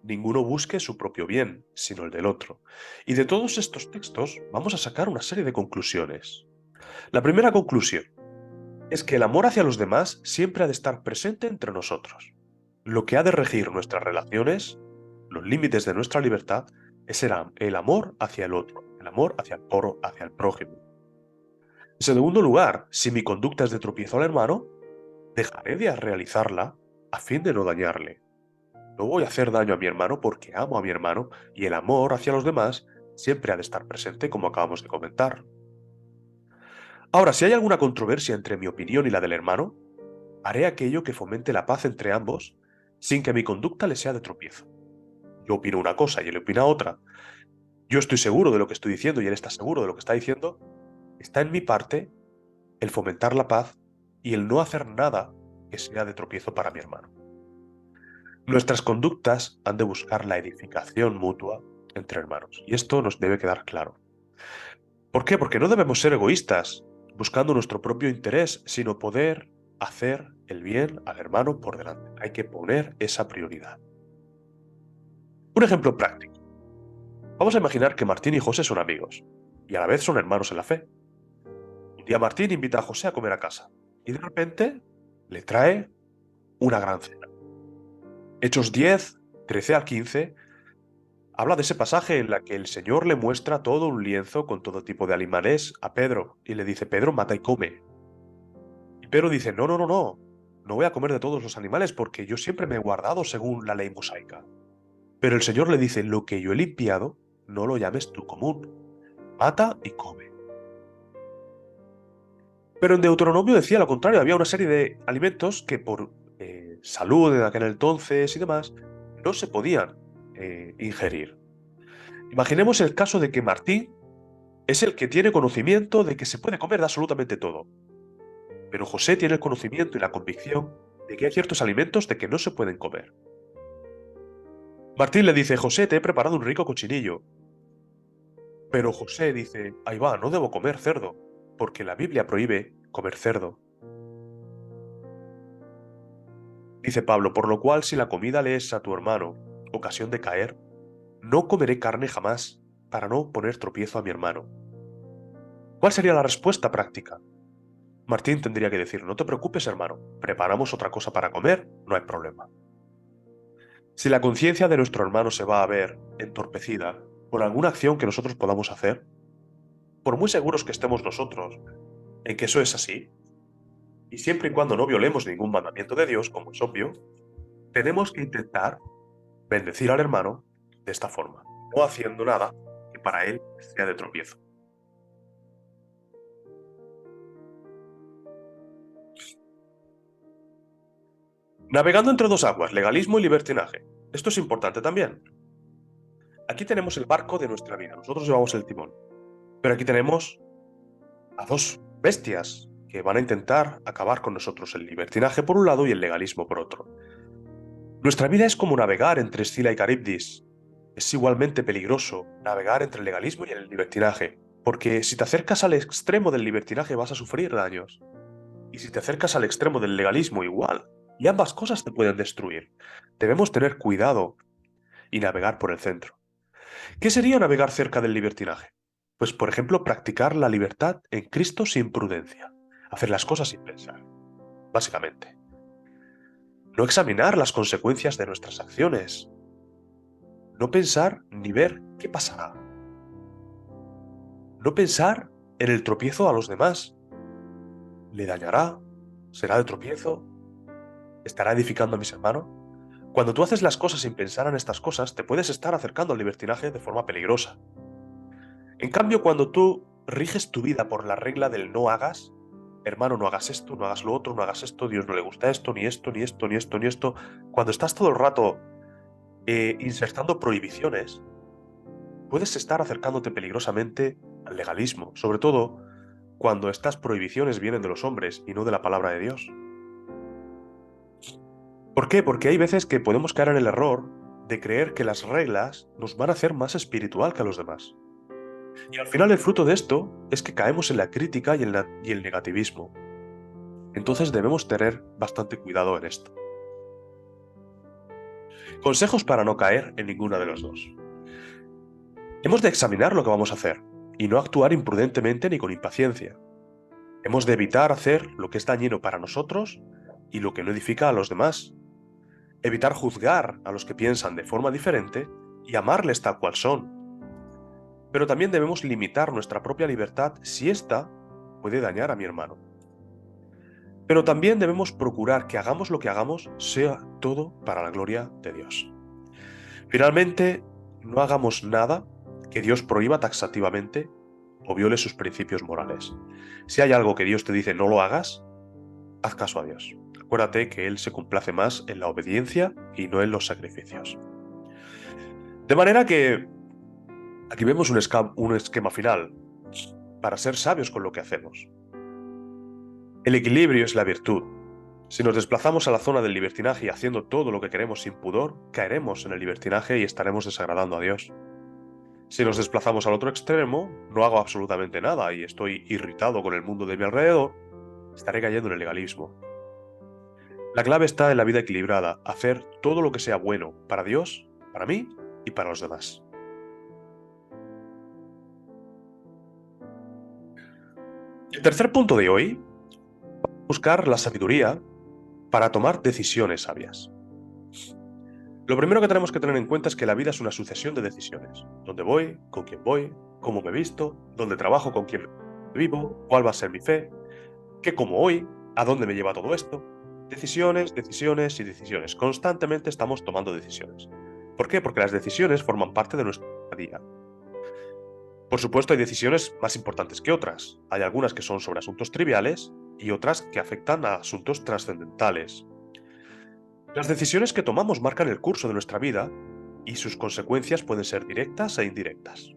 Speaker 1: Ninguno busque su propio bien, sino el del otro. Y de todos estos textos vamos a sacar una serie de conclusiones. La primera conclusión es que el amor hacia los demás siempre ha de estar presente entre nosotros. Lo que ha de regir nuestras relaciones, los límites de nuestra libertad, es el amor hacia el otro, el amor hacia el prójimo. En segundo lugar, si mi conducta es de tropiezo al hermano, dejaré de realizarla a fin de no dañarle. No voy a hacer daño a mi hermano porque amo a mi hermano y el amor hacia los demás siempre ha de estar presente como acabamos de comentar. Ahora, si hay alguna controversia entre mi opinión y la del hermano, haré aquello que fomente la paz entre ambos sin que mi conducta le sea de tropiezo. Yo opino una cosa y él opina otra. Yo estoy seguro de lo que estoy diciendo y él está seguro de lo que está diciendo. Está en mi parte el fomentar la paz y el no hacer nada que sea de tropiezo para mi hermano. Nuestras conductas han de buscar la edificación mutua entre hermanos, y esto nos debe quedar claro. ¿Por qué? Porque no debemos ser egoístas, buscando nuestro propio interés, sino poder hacer el bien al hermano por delante. Hay que poner esa prioridad. Un ejemplo práctico. Vamos a imaginar que Martín y José son amigos, y a la vez son hermanos en la fe. Un día Martín invita a José a comer a casa, y de repente le trae una gran cena. Hechos 10, 13 al 15, habla de ese pasaje en la que el Señor le muestra todo un lienzo con todo tipo de animales a Pedro, y le dice, Pedro, mata y come. Y Pedro dice, no, no, no, no, no voy a comer de todos los animales porque yo siempre me he guardado según la ley mosaica. Pero el Señor le dice, lo que yo he limpiado, no lo llames tú común, mata y come. Pero en Deuteronomio decía lo contrario, había una serie de alimentos que por salud en aquel entonces y demás, no se podían ingerir. Imaginemos el caso de que Martín es el que tiene conocimiento de que se puede comer de absolutamente todo, pero José tiene el conocimiento y la convicción de que hay ciertos alimentos de que no se pueden comer. Martín le dice, José, te he preparado un rico cochinillo. Pero José dice, ahí va, no debo comer cerdo, porque la Biblia prohíbe comer cerdo. Dice Pablo, por lo cual si la comida le es a tu hermano ocasión de caer, no comeré carne jamás, para no poner tropiezo a mi hermano. ¿Cuál sería la respuesta práctica? Martín tendría que decir, no te preocupes, hermano, preparamos otra cosa para comer, no hay problema. Si la conciencia de nuestro hermano se va a ver entorpecida por alguna acción que nosotros podamos hacer, por muy seguros que estemos nosotros en que eso es así, y siempre y cuando no violemos ningún mandamiento de Dios, como es obvio, tenemos que intentar bendecir al hermano de esta forma, no haciendo nada que para él sea de tropiezo. Navegando entre dos aguas, legalismo y libertinaje. Esto es importante también. Aquí tenemos el barco de nuestra vida, nosotros llevamos el timón. Pero aquí tenemos a dos bestias que van a intentar acabar con nosotros, el libertinaje por un lado y el legalismo por otro. Nuestra vida es como navegar entre Escila y Caribdis. Es igualmente peligroso navegar entre el legalismo y el libertinaje, porque si te acercas al extremo del libertinaje vas a sufrir daños. Y si te acercas al extremo del legalismo igual, y ambas cosas te pueden destruir. Debemos tener cuidado y navegar por el centro. ¿Qué sería navegar cerca del libertinaje? Pues, por ejemplo, practicar la libertad en Cristo sin prudencia, hacer las cosas sin pensar, básicamente. No examinar las consecuencias de nuestras acciones, no pensar ni ver qué pasará, no pensar en el tropiezo a los demás. ¿Le dañará? ¿Será de tropiezo? ¿Estará edificando a mis hermanos? Cuando tú haces las cosas sin pensar en estas cosas, te puedes estar acercando al libertinaje de forma peligrosa. En cambio, cuando tú riges tu vida por la regla del no hagas, hermano, no hagas esto, no hagas lo otro, no hagas esto, Dios no le gusta esto, ni esto, ni esto, ni esto, ni esto, cuando estás todo el rato insertando prohibiciones, puedes estar acercándote peligrosamente al legalismo, sobre todo cuando estas prohibiciones vienen de los hombres y no de la palabra de Dios. ¿Por qué? Porque hay veces que podemos caer en el error de creer que las reglas nos van a hacer más espiritual que a los demás. Y al final el fruto de esto es que caemos en la crítica y el negativismo. Entonces debemos tener bastante cuidado en esto. Consejos para no caer en ninguna de las dos. Hemos de examinar lo que vamos a hacer y no actuar imprudentemente ni con impaciencia. Hemos de evitar hacer lo que es dañino para nosotros y lo que no edifica a los demás. Evitar juzgar a los que piensan de forma diferente y amarles tal cual son. Pero también debemos limitar nuestra propia libertad si ésta puede dañar a mi hermano. Pero también debemos procurar que hagamos lo que hagamos sea todo para la gloria de Dios. Finalmente, no hagamos nada que Dios prohíba taxativamente o viole sus principios morales. Si hay algo que Dios te dice no lo hagas, haz caso a Dios. Acuérdate que Él se complace más en la obediencia y no en los sacrificios. De manera que aquí vemos un esquema final para ser sabios con lo que hacemos. El equilibrio es la virtud. Si nos desplazamos a la zona del libertinaje y haciendo todo lo que queremos sin pudor, caeremos en el libertinaje y estaremos desagradando a Dios. Si nos desplazamos al otro extremo, no hago absolutamente nada y estoy irritado con el mundo de mi alrededor, estaré cayendo en el legalismo. La clave está en la vida equilibrada, hacer todo lo que sea bueno para Dios, para mí y para los demás. El tercer punto de hoy, buscar la sabiduría para tomar decisiones sabias. Lo primero que tenemos que tener en cuenta es que la vida es una sucesión de decisiones. ¿Dónde voy? ¿Con quién voy? ¿Cómo me visto? ¿Dónde trabajo? ¿Con quién vivo? ¿Cuál va a ser mi fe? ¿Qué como hoy? ¿A dónde me lleva todo esto? Decisiones, decisiones y decisiones. Constantemente estamos tomando decisiones. ¿Por qué? Porque las decisiones forman parte de nuestro día a día. Por supuesto, hay decisiones más importantes que otras. Hay algunas que son sobre asuntos triviales y otras que afectan a asuntos trascendentales. Las decisiones que tomamos marcan el curso de nuestra vida y sus consecuencias pueden ser directas e indirectas.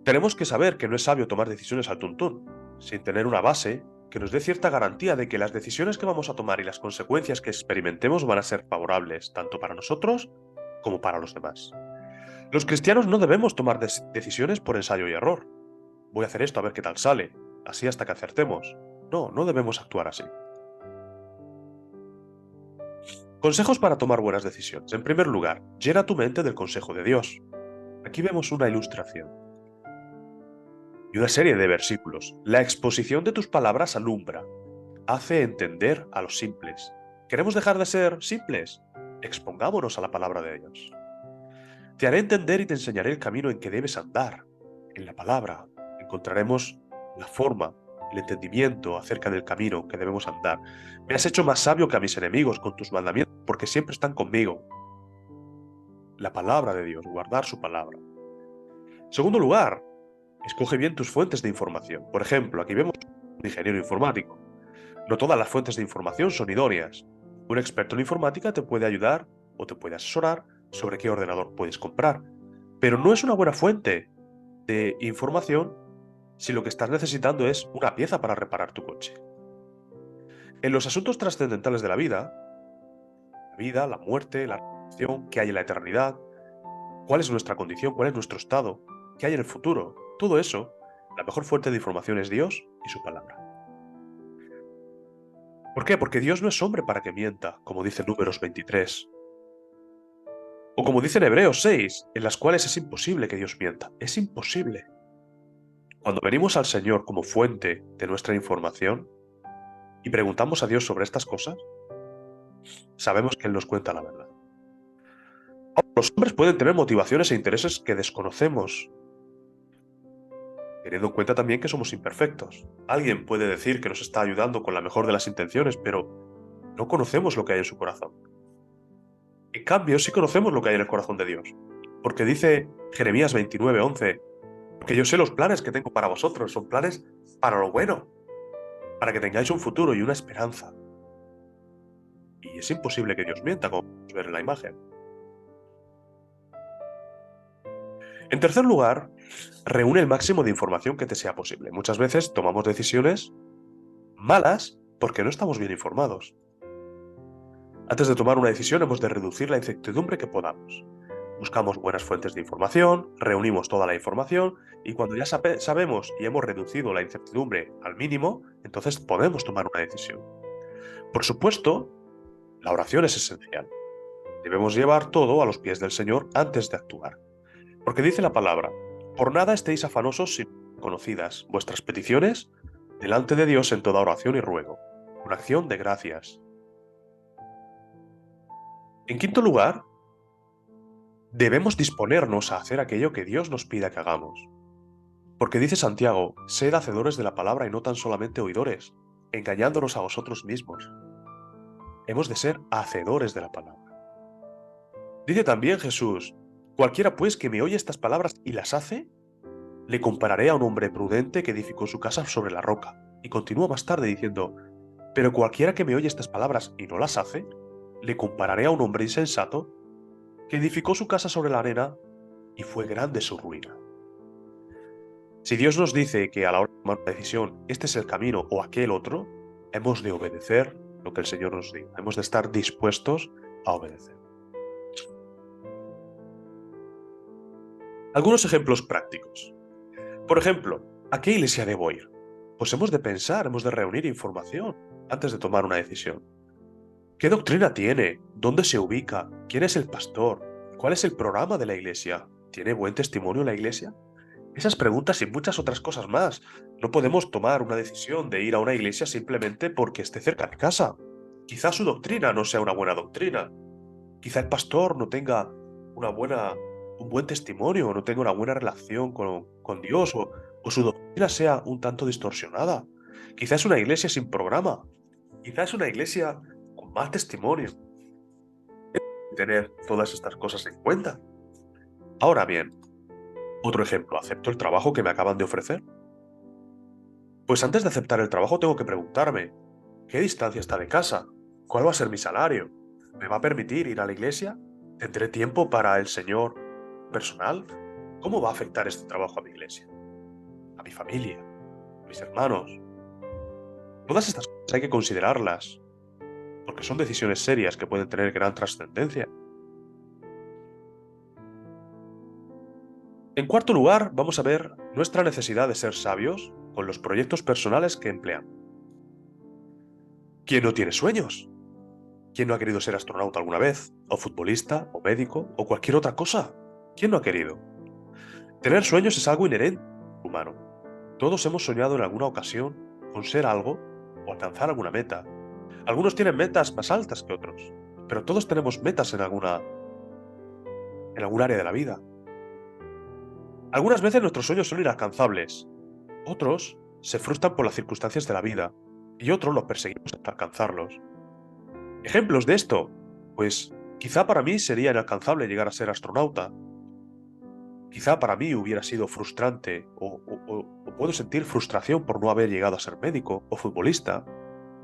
Speaker 1: Tenemos que saber que no es sabio tomar decisiones al tuntún, sin tener una base que nos dé cierta garantía de que las decisiones que vamos a tomar y las consecuencias que experimentemos van a ser favorables tanto para nosotros como para los demás. Los cristianos no debemos tomar decisiones por ensayo y error. Voy a hacer esto a ver qué tal sale, así hasta que acertemos. No, no debemos actuar así. Consejos para tomar buenas decisiones. En primer lugar, llena tu mente del consejo de Dios. Aquí vemos una ilustración. Y una serie de versículos. La exposición de tus palabras alumbra, hace entender a los simples. ¿Queremos dejar de ser simples? Expongámonos a la palabra de Dios. Te haré entender y te enseñaré el camino en que debes andar. En la palabra encontraremos la forma, el entendimiento acerca del camino que debemos andar. Me has hecho más sabio que a mis enemigos con tus mandamientos, porque siempre están conmigo. La palabra de Dios, guardar su palabra. En segundo lugar, escoge bien tus fuentes de información. Por ejemplo, aquí vemos un ingeniero informático. No todas las fuentes de información son idóneas. Un experto en informática te puede ayudar o te puede asesorar sobre qué ordenador puedes comprar, pero no es una buena fuente de información si lo que estás necesitando es una pieza para reparar tu coche. En los asuntos trascendentales de la vida, la muerte, la resurrección, qué hay en la eternidad, cuál es nuestra condición, cuál es nuestro estado, qué hay en el futuro, todo eso, la mejor fuente de información es Dios y su palabra. ¿Por qué? Porque Dios no es hombre para que mienta, como dice Números 23. O como dice en Hebreos 6, en las cuales es imposible que Dios mienta. Es imposible. Cuando venimos al Señor como fuente de nuestra información y preguntamos a Dios sobre estas cosas, sabemos que Él nos cuenta la verdad. Los hombres pueden tener motivaciones e intereses que desconocemos, teniendo en cuenta también que somos imperfectos. Alguien puede decir que nos está ayudando con la mejor de las intenciones, pero no conocemos lo que hay en su corazón. En cambio, sí conocemos lo que hay en el corazón de Dios, porque dice Jeremías 29:11, porque yo sé los planes que tengo para vosotros, son planes para lo bueno, para que tengáis un futuro y una esperanza. Y es imposible que Dios mienta, como podemos ver en la imagen. En tercer lugar, reúne el máximo de información que te sea posible. Muchas veces tomamos decisiones malas porque no estamos bien informados. Antes de tomar una decisión hemos de reducir la incertidumbre que podamos. Buscamos buenas fuentes de información, reunimos toda la información y cuando ya sabemos y hemos reducido la incertidumbre al mínimo, entonces podemos tomar una decisión. Por supuesto, la oración es esencial. Debemos llevar todo a los pies del Señor antes de actuar. Porque dice la palabra, por nada estéis afanosos sin conocidas vuestras peticiones delante de Dios en toda oración y ruego, con acción de gracias. En quinto lugar, debemos disponernos a hacer aquello que Dios nos pida que hagamos. Porque dice Santiago, sed hacedores de la palabra y no tan solamente oidores, engañándonos a vosotros mismos. Hemos de ser hacedores de la palabra. Dice también Jesús, cualquiera pues que me oye estas palabras y las hace, le compararé a un hombre prudente que edificó su casa sobre la roca. Y continúa más tarde diciendo, pero cualquiera que me oye estas palabras y no las hace, le compararé a un hombre insensato que edificó su casa sobre la arena y fue grande su ruina. Si Dios nos dice que a la hora de tomar una decisión este es el camino o aquel otro, hemos de obedecer lo que el Señor nos diga. Hemos de estar dispuestos a obedecer. Algunos ejemplos prácticos. Por ejemplo, ¿a qué iglesia debo ir? Pues hemos de pensar, hemos de reunir información antes de tomar una decisión. ¿Qué doctrina tiene? ¿Dónde se ubica? ¿Quién es el pastor? ¿Cuál es el programa de la iglesia? ¿Tiene buen testimonio la iglesia? Esas preguntas y muchas otras cosas más. No podemos tomar una decisión de ir a una iglesia simplemente porque esté cerca de casa. Quizá su doctrina no sea una buena doctrina. Quizá el pastor no tenga un buen testimonio, no tenga una buena relación con Dios o su doctrina sea un tanto distorsionada. Quizá es una iglesia sin programa. Quizá es una iglesia con mal testimonio. Tener todas estas cosas en cuenta. Ahora bien, otro ejemplo, ¿acepto el trabajo que me acaban de ofrecer? Pues antes de aceptar el trabajo tengo que preguntarme, ¿qué distancia está de casa? ¿Cuál va a ser mi salario? ¿Me va a permitir ir a la iglesia? ¿Tendré tiempo para el Señor personal? ¿Cómo va a afectar este trabajo a mi iglesia? ¿A mi familia? ¿A mis hermanos? Todas estas cosas hay que considerarlas, porque son decisiones serias que pueden tener gran trascendencia. En cuarto lugar, vamos a ver nuestra necesidad de ser sabios con los proyectos personales que emplean. ¿Quién no tiene sueños? ¿Quién no ha querido ser astronauta alguna vez? ¿O futbolista? ¿O médico? ¿O cualquier otra cosa? ¿Quién no ha querido? Tener sueños es algo inherente al humano. Todos hemos soñado en alguna ocasión con ser algo o alcanzar alguna meta. Algunos tienen metas más altas que otros, pero todos tenemos metas en algún área de la vida. Algunas veces nuestros sueños son inalcanzables, otros se frustran por las circunstancias de la vida y otros los perseguimos hasta alcanzarlos. Ejemplos de esto, pues quizá para mí sería inalcanzable llegar a ser astronauta. Quizá para mí hubiera sido frustrante o puedo sentir frustración por no haber llegado a ser médico o futbolista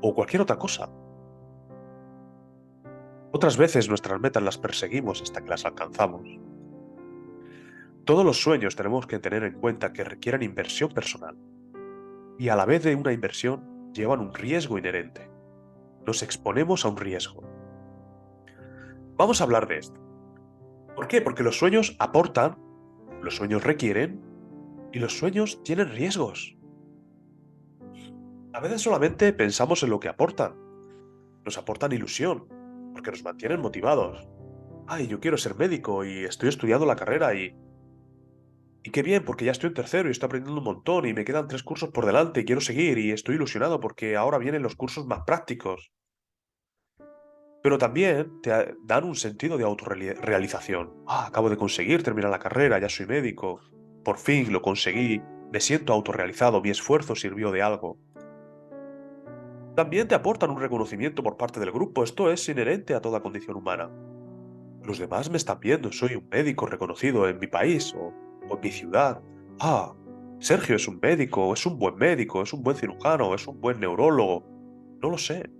Speaker 1: o cualquier otra cosa. Otras veces nuestras metas las perseguimos hasta que las alcanzamos. Todos los sueños tenemos que tener en cuenta que requieren inversión personal y a la vez de una inversión llevan un riesgo inherente. Nos exponemos a un riesgo. Vamos a hablar de esto. ¿Por qué? Porque los sueños aportan, los sueños requieren y los sueños tienen riesgos. A veces solamente pensamos en lo que aportan. Nos aportan ilusión, porque nos mantienen motivados. Ay, yo quiero ser médico y estoy estudiando la carrera y qué bien, porque ya estoy en tercero y estoy aprendiendo un montón y me quedan 3 cursos por delante y quiero seguir y estoy ilusionado porque ahora vienen los cursos más prácticos. Pero también dan un sentido de autorrealización. Ah, acabo de conseguir terminar la carrera, ya soy médico. Por fin lo conseguí, me siento autorrealizado, mi esfuerzo sirvió de algo. También te aportan un reconocimiento por parte del grupo, esto es inherente a toda condición humana. Los demás me están viendo, soy un médico reconocido en mi país o en mi ciudad. Ah, Sergio es un médico, es un buen médico, es un buen cirujano, es un buen neurólogo. No lo sé,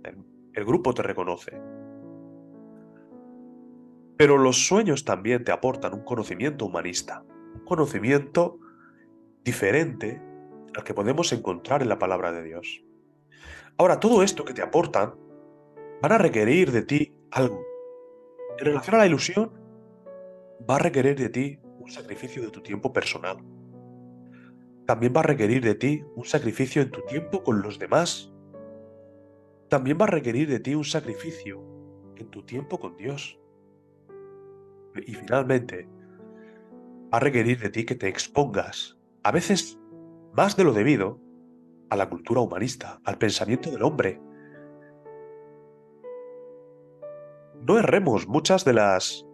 Speaker 1: el grupo te reconoce. Pero los sueños también te aportan un conocimiento humanista, un conocimiento diferente al que podemos encontrar en la palabra de Dios. Ahora, todo esto que te aportan van a requerir de ti algo. En relación a la ilusión, va a requerir de ti un sacrificio de tu tiempo personal. También va a requerir de ti un sacrificio en tu tiempo con los demás. También va a requerir de ti un sacrificio en tu tiempo con Dios. Y finalmente, va a requerir de ti que te expongas, a veces más de lo debido, a la cultura humanista, al pensamiento del hombre. No erremos, muchas de las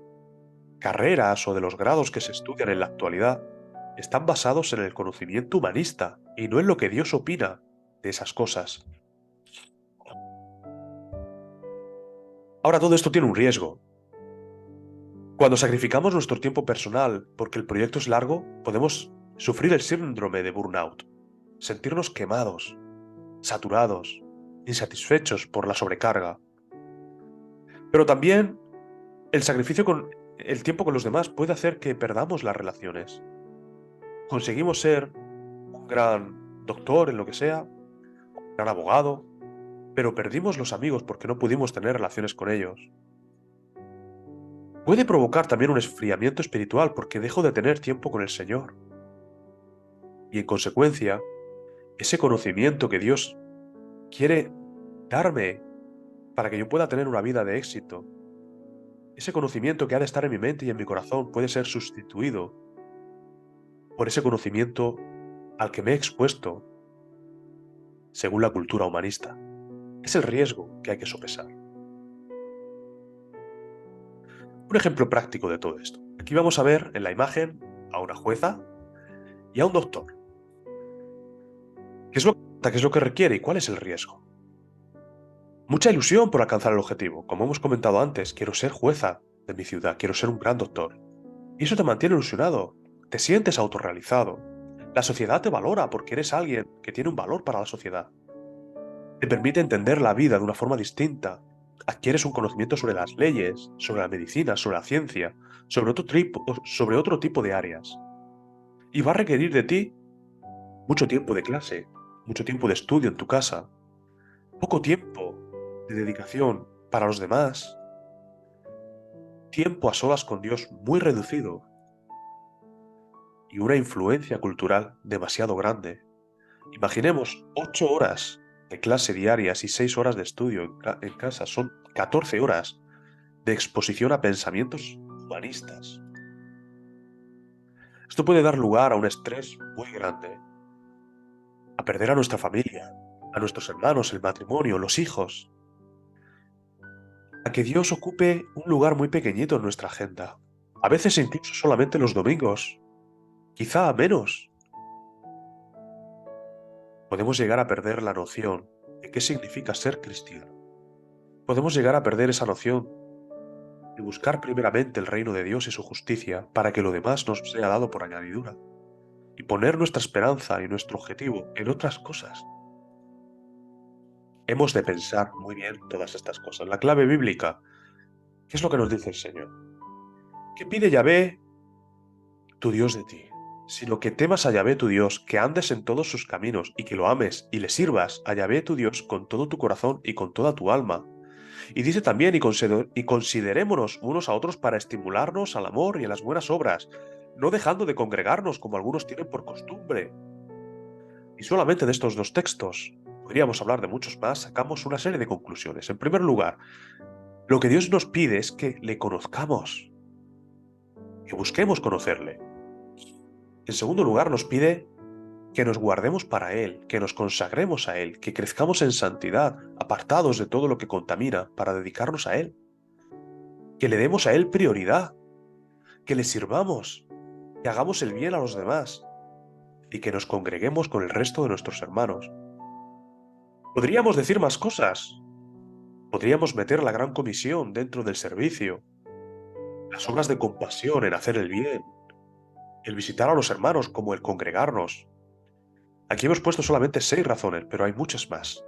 Speaker 1: carreras o de los grados que se estudian en la actualidad están basados en el conocimiento humanista y no en lo que Dios opina de esas cosas. Ahora todo esto tiene un riesgo. Cuando sacrificamos nuestro tiempo personal porque el proyecto es largo, podemos sufrir el síndrome de burnout, sentirnos quemados, saturados, insatisfechos por la sobrecarga. Pero también el sacrificio con el tiempo con los demás puede hacer que perdamos las relaciones. Conseguimos ser un gran doctor en lo que sea, un gran abogado, pero perdimos los amigos porque no pudimos tener relaciones con ellos. Puede provocar también un enfriamiento espiritual porque dejo de tener tiempo con el Señor. Y en consecuencia, ese conocimiento que Dios quiere darme para que yo pueda tener una vida de éxito, ese conocimiento que ha de estar en mi mente y en mi corazón puede ser sustituido por ese conocimiento al que me he expuesto según la cultura humanista. Es el riesgo que hay que sopesar. Un ejemplo práctico de todo esto. Aquí vamos a ver en la imagen a una jueza y a un doctor. ¿Qué es lo que requiere y cuál es el riesgo? Mucha ilusión por alcanzar el objetivo. Como hemos comentado antes, quiero ser jueza de mi ciudad, quiero ser un gran doctor. Y eso te mantiene ilusionado, te sientes autorrealizado. La sociedad te valora porque eres alguien que tiene un valor para la sociedad. Te permite entender la vida de una forma distinta. Adquieres un conocimiento sobre las leyes, sobre la medicina, sobre la ciencia, sobre otro tipo de áreas. Y va a requerir de ti mucho tiempo de clase, mucho tiempo de estudio en tu casa, poco tiempo de dedicación para los demás, tiempo a solas con Dios muy reducido y una influencia cultural demasiado grande. Imaginemos 8 horas de clase diarias y 6 horas de estudio en casa. Son 14 horas de exposición a pensamientos humanistas. Esto puede dar lugar a un estrés muy grande. perder a nuestra familia, a nuestros hermanos, el matrimonio, los hijos, a que Dios ocupe un lugar muy pequeñito en nuestra agenda, a veces incluso solamente los domingos, quizá a menos. Podemos llegar a perder la noción de qué significa ser cristiano. Podemos llegar a perder esa noción de buscar primeramente el reino de Dios y su justicia para que lo demás nos sea dado por añadidura, y poner nuestra esperanza y nuestro objetivo en otras cosas. Hemos de pensar muy bien todas estas cosas. La clave bíblica, ¿qué es lo que nos dice el Señor? ¿Qué pide Yahvé, tu Dios, de ti? Sino que temas a Yahvé tu Dios, que andes en todos sus caminos y que lo ames y le sirvas a Yahvé tu Dios con todo tu corazón y con toda tu alma. Y dice también, y considerémonos unos a otros para estimularnos al amor y a las buenas obras, no dejando de congregarnos como algunos tienen por costumbre. Y solamente de estos dos textos, podríamos hablar de muchos más, sacamos una serie de conclusiones. En primer lugar, lo que Dios nos pide es que le conozcamos, que busquemos conocerle. En segundo lugar, nos pide que nos guardemos para Él, que nos consagremos a Él, que crezcamos en santidad, apartados de todo lo que contamina, para dedicarnos a Él. Que le demos a Él prioridad, que le sirvamos, que hagamos el bien a los demás y que nos congreguemos con el resto de nuestros hermanos. Podríamos decir más cosas. Podríamos meter la gran comisión dentro del servicio, las obras de compasión en hacer el bien, el visitar a los hermanos como el congregarnos. Aquí hemos puesto solamente 6 razones, pero hay muchas más.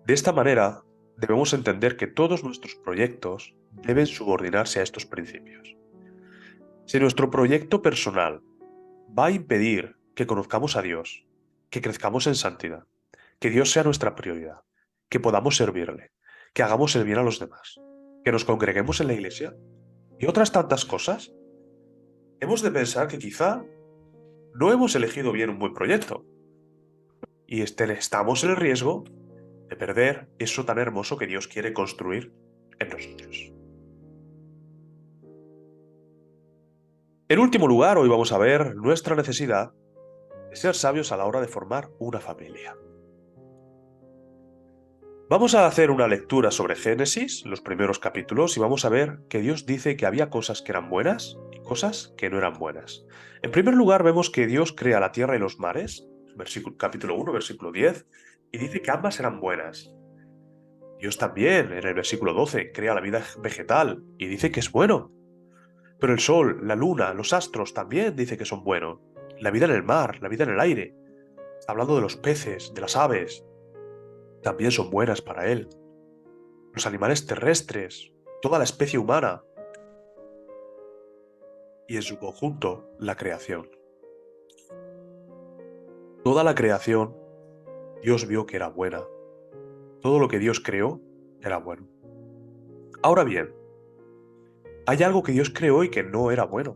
Speaker 1: De esta manera, debemos entender que todos nuestros proyectos deben subordinarse a estos principios. Si nuestro proyecto personal va a impedir que conozcamos a Dios, que crezcamos en santidad, que Dios sea nuestra prioridad, que podamos servirle, que hagamos el bien a los demás, que nos congreguemos en la iglesia y otras tantas cosas, hemos de pensar que quizá no hemos elegido bien un buen proyecto y estamos en el riesgo de perder eso tan hermoso que Dios quiere construir en nosotros. En último lugar, hoy vamos a ver nuestra necesidad de ser sabios a la hora de formar una familia. Vamos a hacer una lectura sobre Génesis, los primeros capítulos, y vamos a ver que Dios dice que había cosas que eran buenas y cosas que no eran buenas. En primer lugar, vemos que Dios crea la tierra y los mares, capítulo 1, versículo 10, y dice que ambas eran buenas. Dios también, en el versículo 12, crea la vida vegetal y dice que es bueno. Pero el sol, la luna, los astros también dice que son buenos. La vida en el mar, la vida en el aire, hablando de los peces, de las aves, también son buenas para él. Los animales terrestres, toda la especie humana y en su conjunto la creación. Toda la creación, Dios vio que era buena. Todo lo que Dios creó era bueno. Ahora bien, hay algo que Dios creó y que no era bueno.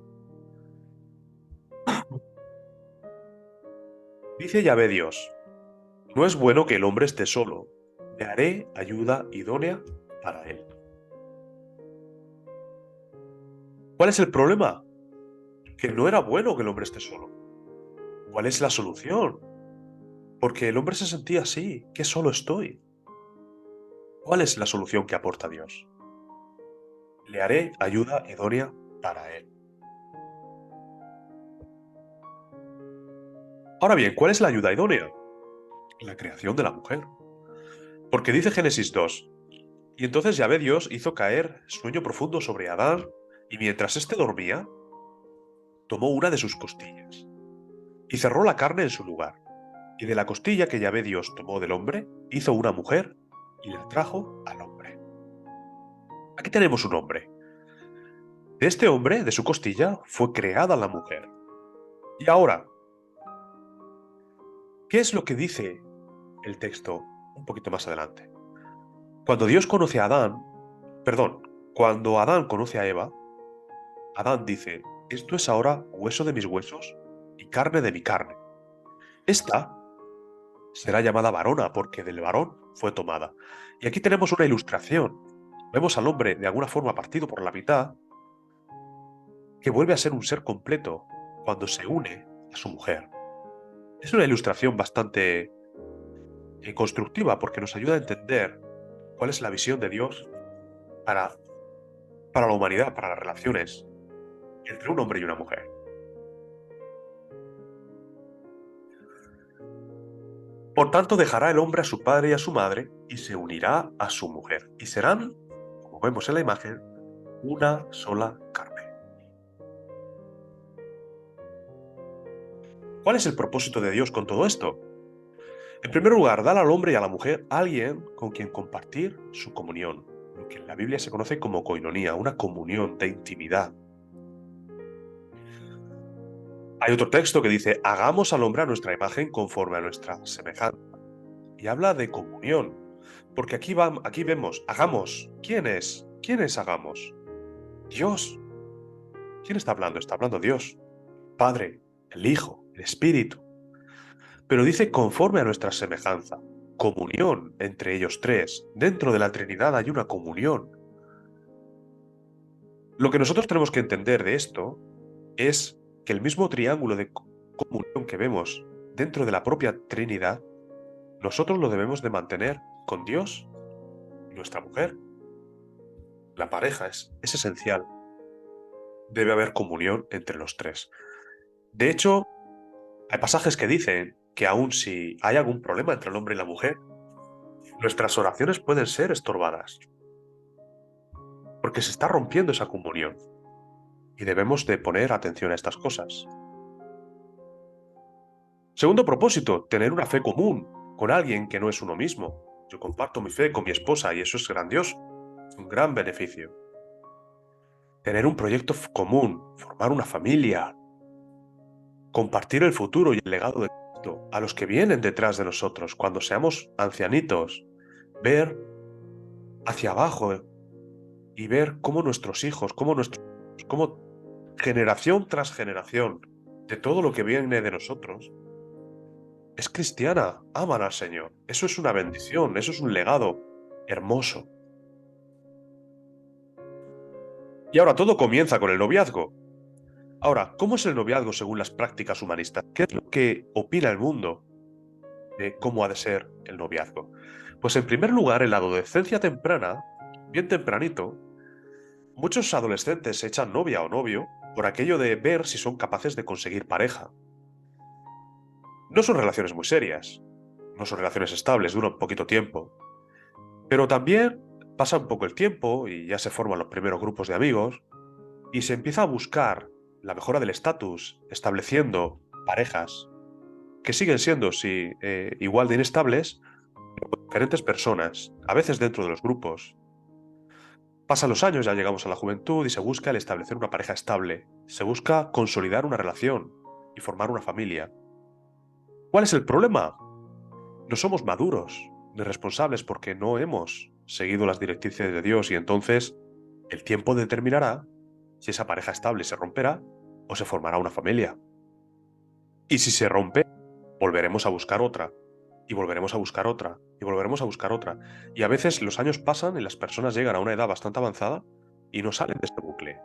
Speaker 1: Dice Yahvé Dios, no es bueno que el hombre esté solo, le haré ayuda idónea para él. ¿Cuál es el problema? Que no era bueno que el hombre esté solo. ¿Cuál es la solución? Porque el hombre se sentía así, que solo estoy. ¿Cuál es la solución que aporta Dios? Le haré ayuda idónea para él. Ahora bien, ¿cuál es la ayuda idónea? La creación de la mujer. Porque dice Génesis 2, y entonces Yahvé Dios hizo caer sueño profundo sobre Adán, y mientras éste dormía, tomó una de sus costillas, y cerró la carne en su lugar. Y de la costilla que Yahvé Dios tomó del hombre, hizo una mujer, y la trajo al hombre. Aquí tenemos un hombre. De este hombre, de su costilla, fue creada la mujer. Y ahora, ¿qué es lo que dice el texto un poquito más adelante? Cuando Dios conoce a Adán, cuando Adán conoce a Eva, Adán dice, esto es ahora hueso de mis huesos y carne de mi carne. Esta será llamada varona porque del varón fue tomada. Y aquí tenemos una ilustración. Vemos al hombre de alguna forma partido por la mitad, que vuelve a ser un ser completo cuando se une a su mujer. Es una ilustración bastante constructiva porque nos ayuda a entender cuál es la visión de Dios para, para la humanidad, para las relaciones entre un hombre y una mujer. Por tanto, dejará el hombre a su padre y a su madre y se unirá a su mujer y serán, como vemos en la imagen, una sola carne. ¿Cuál es el propósito de Dios con todo esto? En primer lugar, dar al hombre y a la mujer a alguien con quien compartir su comunión, lo que en la Biblia se conoce como coinonía, una comunión de intimidad. Hay otro texto que dice, hagamos al hombre a nuestra imagen conforme a nuestra semejanza. Y habla de comunión, porque aquí vemos, hagamos. ¿Quién es? ¿Quién es hagamos? Dios. ¿Quién está hablando? Está hablando Dios. Padre, el Hijo, el Espíritu. Pero dice conforme a nuestra semejanza. Comunión entre ellos tres. Dentro de la Trinidad hay una comunión. Lo que nosotros tenemos que entender de esto es que el mismo triángulo de comunión que vemos dentro de la propia Trinidad, nosotros lo debemos de mantener con Dios y nuestra mujer. La pareja es esencial. Debe haber comunión entre los tres. De hecho, hay pasajes que dicen que aun si hay algún problema entre el hombre y la mujer, nuestras oraciones pueden ser estorbadas, porque se está rompiendo esa comunión y debemos de poner atención a estas cosas. Segundo propósito, tener una fe común con alguien que no es uno mismo. Yo comparto mi fe con mi esposa y eso es grandioso, es un gran beneficio. Tener un proyecto común, formar una familia, compartir el futuro y el legado de Cristo a los que vienen detrás de nosotros cuando seamos ancianitos, ver hacia abajo y ver cómo nuestros hijos, cómo generación tras generación de todo lo que viene de nosotros es cristiana, aman al Señor. Eso es una bendición, eso es un legado hermoso. Y ahora todo comienza con el noviazgo. Ahora, ¿cómo es el noviazgo según las prácticas humanistas? ¿Qué es lo que opina el mundo de cómo ha de ser el noviazgo? Pues en primer lugar, en la adolescencia temprana, bien tempranito, muchos adolescentes se echan novia o novio por aquello de ver si son capaces de conseguir pareja. No son relaciones muy serias, no son relaciones estables, duran poquito tiempo. Pero también pasa un poco el tiempo y ya se forman los primeros grupos de amigos y se empieza a buscar la mejora del estatus, estableciendo parejas que siguen siendo, sí, igual de inestables, pero con diferentes personas, a veces dentro de los grupos. Pasan los años, ya llegamos a la juventud y se busca el establecer una pareja estable, se busca consolidar una relación y formar una familia. ¿Cuál es el problema? No somos maduros ni responsables porque no hemos seguido las directrices de Dios y entonces el tiempo determinará si esa pareja estable se romperá o se formará una familia. Y si se rompe, volveremos a buscar otra, y volveremos a buscar otra, y volveremos a buscar otra. Y a veces los años pasan y las personas llegan a una edad bastante avanzada y no salen de este bucle.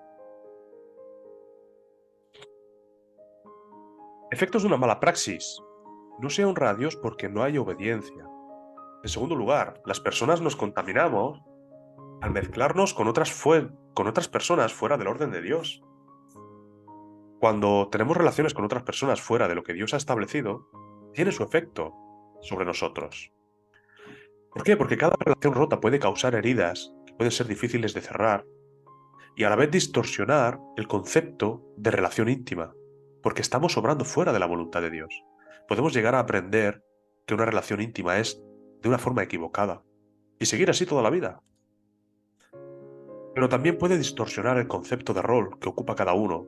Speaker 1: Efectos de una mala praxis. No se honra a Dios porque no hay obediencia. En segundo lugar, las personas nos contaminamos al mezclarnos con otras personas fuera del orden de Dios. Cuando tenemos relaciones con otras personas fuera de lo que Dios ha establecido, tiene su efecto sobre nosotros. ¿Por qué? Porque cada relación rota puede causar heridas que pueden ser difíciles de cerrar y a la vez distorsionar el concepto de relación íntima, porque estamos obrando fuera de la voluntad de Dios. Podemos llegar a aprender que una relación íntima es de una forma equivocada y seguir así toda la vida. Pero también puede distorsionar el concepto de rol que ocupa cada uno,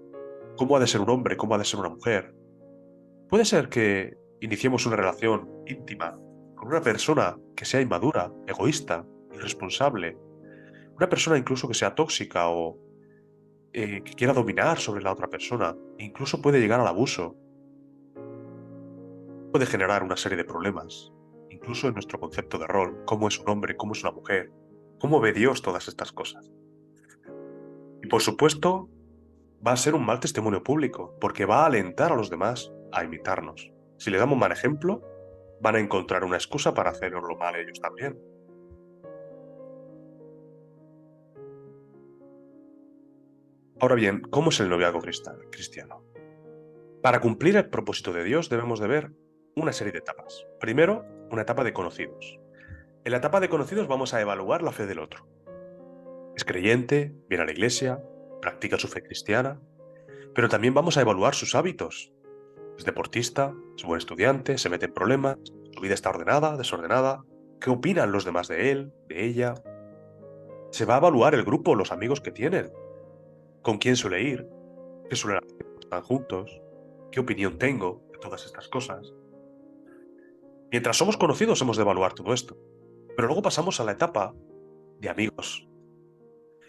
Speaker 1: cómo ha de ser un hombre, cómo ha de ser una mujer. Puede ser que iniciemos una relación íntima con una persona que sea inmadura, egoísta, irresponsable, una persona incluso que sea tóxica o que quiera dominar sobre la otra persona, e incluso puede llegar al abuso, puede generar una serie de problemas, incluso en nuestro concepto de rol, cómo es un hombre, cómo es una mujer, cómo ve Dios todas estas cosas. Y por supuesto, va a ser un mal testimonio público, porque va a alentar a los demás a imitarnos. Si les damos mal ejemplo, van a encontrar una excusa para hacerlo mal ellos también. Ahora bien, ¿cómo es el noviazgo cristiano? Para cumplir el propósito de Dios debemos de ver una serie de etapas. Primero, una etapa de conocidos. En la etapa de conocidos vamos a evaluar la fe del otro. ¿Es creyente? ¿Viene a la iglesia? ¿Practica su fe cristiana? Pero también vamos a evaluar sus hábitos. ¿Es deportista? ¿Es buen estudiante? ¿Se mete en problemas? ¿Su vida está ordenada? ¿Desordenada? ¿Qué opinan los demás de él? ¿De ella? Se va a evaluar el grupo, los amigos que tienen. ¿Con quién suele ir? ¿Qué suelen hacer cuando están juntos? ¿Qué opinión tengo de todas estas cosas? Mientras somos conocidos hemos de evaluar todo esto. Pero luego pasamos a la etapa de amigos.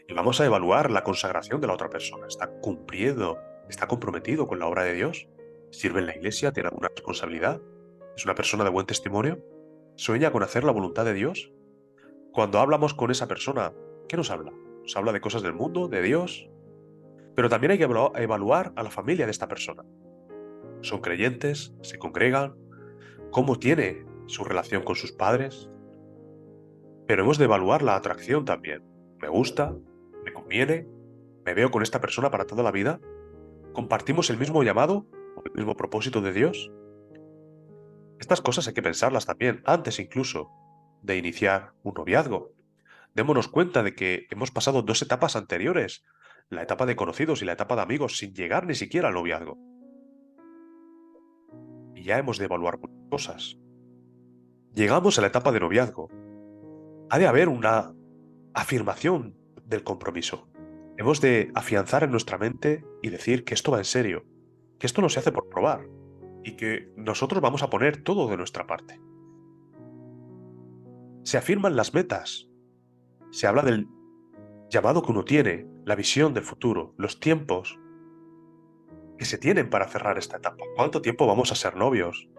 Speaker 1: Y vamos a evaluar la consagración de la otra persona. ¿Está cumpliendo? ¿Está comprometido con la obra de Dios? ¿Sirve en la iglesia? ¿Tiene alguna responsabilidad? ¿Es una persona de buen testimonio? ¿Sueña con hacer la voluntad de Dios? Cuando hablamos con esa persona, ¿qué nos habla? ¿Nos habla de cosas del mundo, de Dios? Pero también hay que evaluar a la familia de esta persona. ¿Son creyentes? ¿Se congregan? ¿Cómo tiene su relación con sus padres? Pero hemos de evaluar la atracción también. ¿Me gusta? ¿Me conviene? ¿Me veo con esta persona para toda la vida? ¿Compartimos el mismo llamado o el mismo propósito de Dios? Estas cosas hay que pensarlas también, antes incluso de iniciar un noviazgo. Démonos cuenta de que hemos pasado dos etapas anteriores, la etapa de conocidos y la etapa de amigos, sin llegar ni siquiera al noviazgo. Y ya hemos de evaluar muchas cosas. Llegamos a la etapa de noviazgo. Ha de haber una afirmación del compromiso. Hemos de afianzar en nuestra mente y decir que esto va en serio, que esto no se hace por probar y que nosotros vamos a poner todo de nuestra parte. Se afirman las metas, se habla del llamado que uno tiene, la visión del futuro, los tiempos que se tienen para cerrar esta etapa. ¿Cuánto tiempo vamos a ser novios?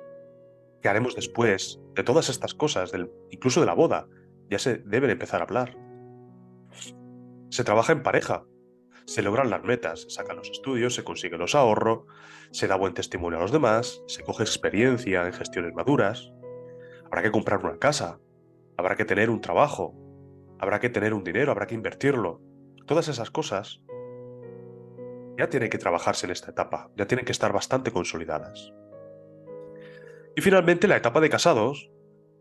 Speaker 1: ¿Qué haremos después de todas estas cosas, incluso de la boda? Ya se deben empezar a hablar. Se trabaja en pareja, se logran las metas, se sacan los estudios, se consiguen los ahorros, se da buen testimonio a los demás, se coge experiencia en gestiones maduras. Habrá que comprar una casa, habrá que tener un trabajo, habrá que tener un dinero, habrá que invertirlo. Todas esas cosas ya tienen que trabajarse en esta etapa, ya tienen que estar bastante consolidadas. Y finalmente la etapa de casados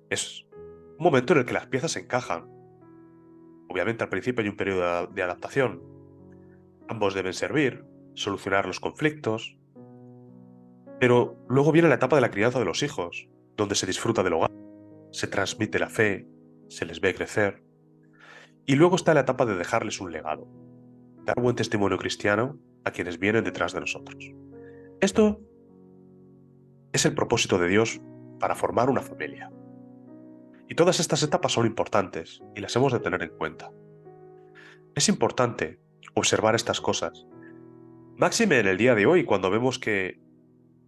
Speaker 1: es un momento en el que las piezas se encajan. Obviamente al principio hay un periodo de adaptación. Ambos deben servir, solucionar los conflictos, pero luego viene la etapa de la crianza de los hijos, donde se disfruta del hogar, se transmite la fe, se les ve crecer. Y luego está la etapa de dejarles un legado, dar buen testimonio cristiano a quienes vienen detrás de nosotros. Esto es el propósito de Dios para formar una familia. Y todas estas etapas son importantes y las hemos de tener en cuenta. Es importante observar estas cosas, máxime en el día de hoy cuando vemos que,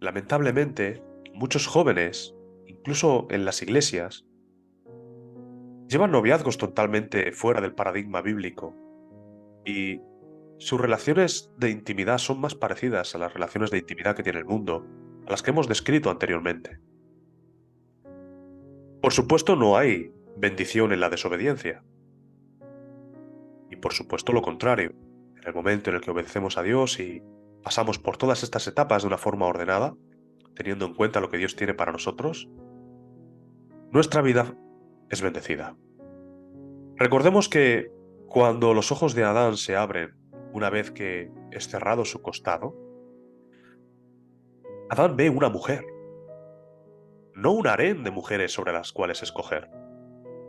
Speaker 1: lamentablemente, muchos jóvenes, incluso en las iglesias, llevan noviazgos totalmente fuera del paradigma bíblico y sus relaciones de intimidad son más parecidas a las relaciones de intimidad que tiene el mundo, a las que hemos descrito anteriormente. Por supuesto, no hay bendición en la desobediencia. Y por supuesto lo contrario. En el momento en el que obedecemos a Dios y pasamos por todas estas etapas de una forma ordenada, teniendo en cuenta lo que Dios tiene para nosotros, nuestra vida es bendecida. Recordemos que cuando los ojos de Adán se abren una vez que es cerrado su costado, Adán ve una mujer, no un harén de mujeres sobre las cuales escoger.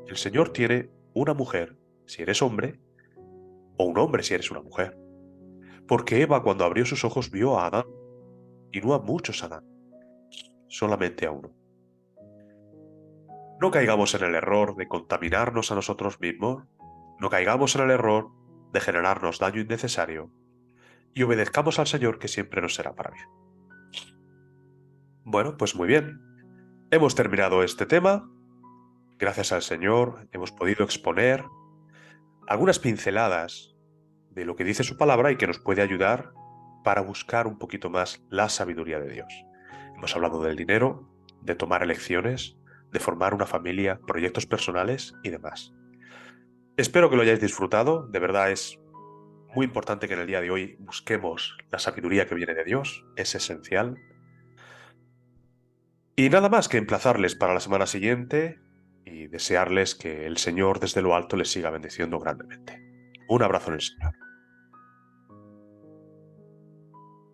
Speaker 1: El Señor tiene una mujer si eres hombre o un hombre si eres una mujer. Porque Eva cuando abrió sus ojos vio a Adán y no a muchos Adán, solamente a uno. No caigamos en el error de contaminarnos a nosotros mismos, no caigamos en el error de generarnos daño innecesario y obedezcamos al Señor que siempre nos será para bien. Bueno, pues muy bien. Hemos terminado este tema. Gracias al Señor hemos podido exponer algunas pinceladas de lo que dice su palabra y que nos puede ayudar para buscar un poquito más la sabiduría de Dios. Hemos hablado del dinero, de tomar elecciones, de formar una familia, proyectos personales y demás. Espero que lo hayáis disfrutado. De verdad es muy importante que en el día de hoy busquemos la sabiduría que viene de Dios. Es esencial. Y nada más que emplazarles para la semana siguiente y desearles que el Señor desde lo alto les siga bendiciendo grandemente. Un abrazo en el Señor.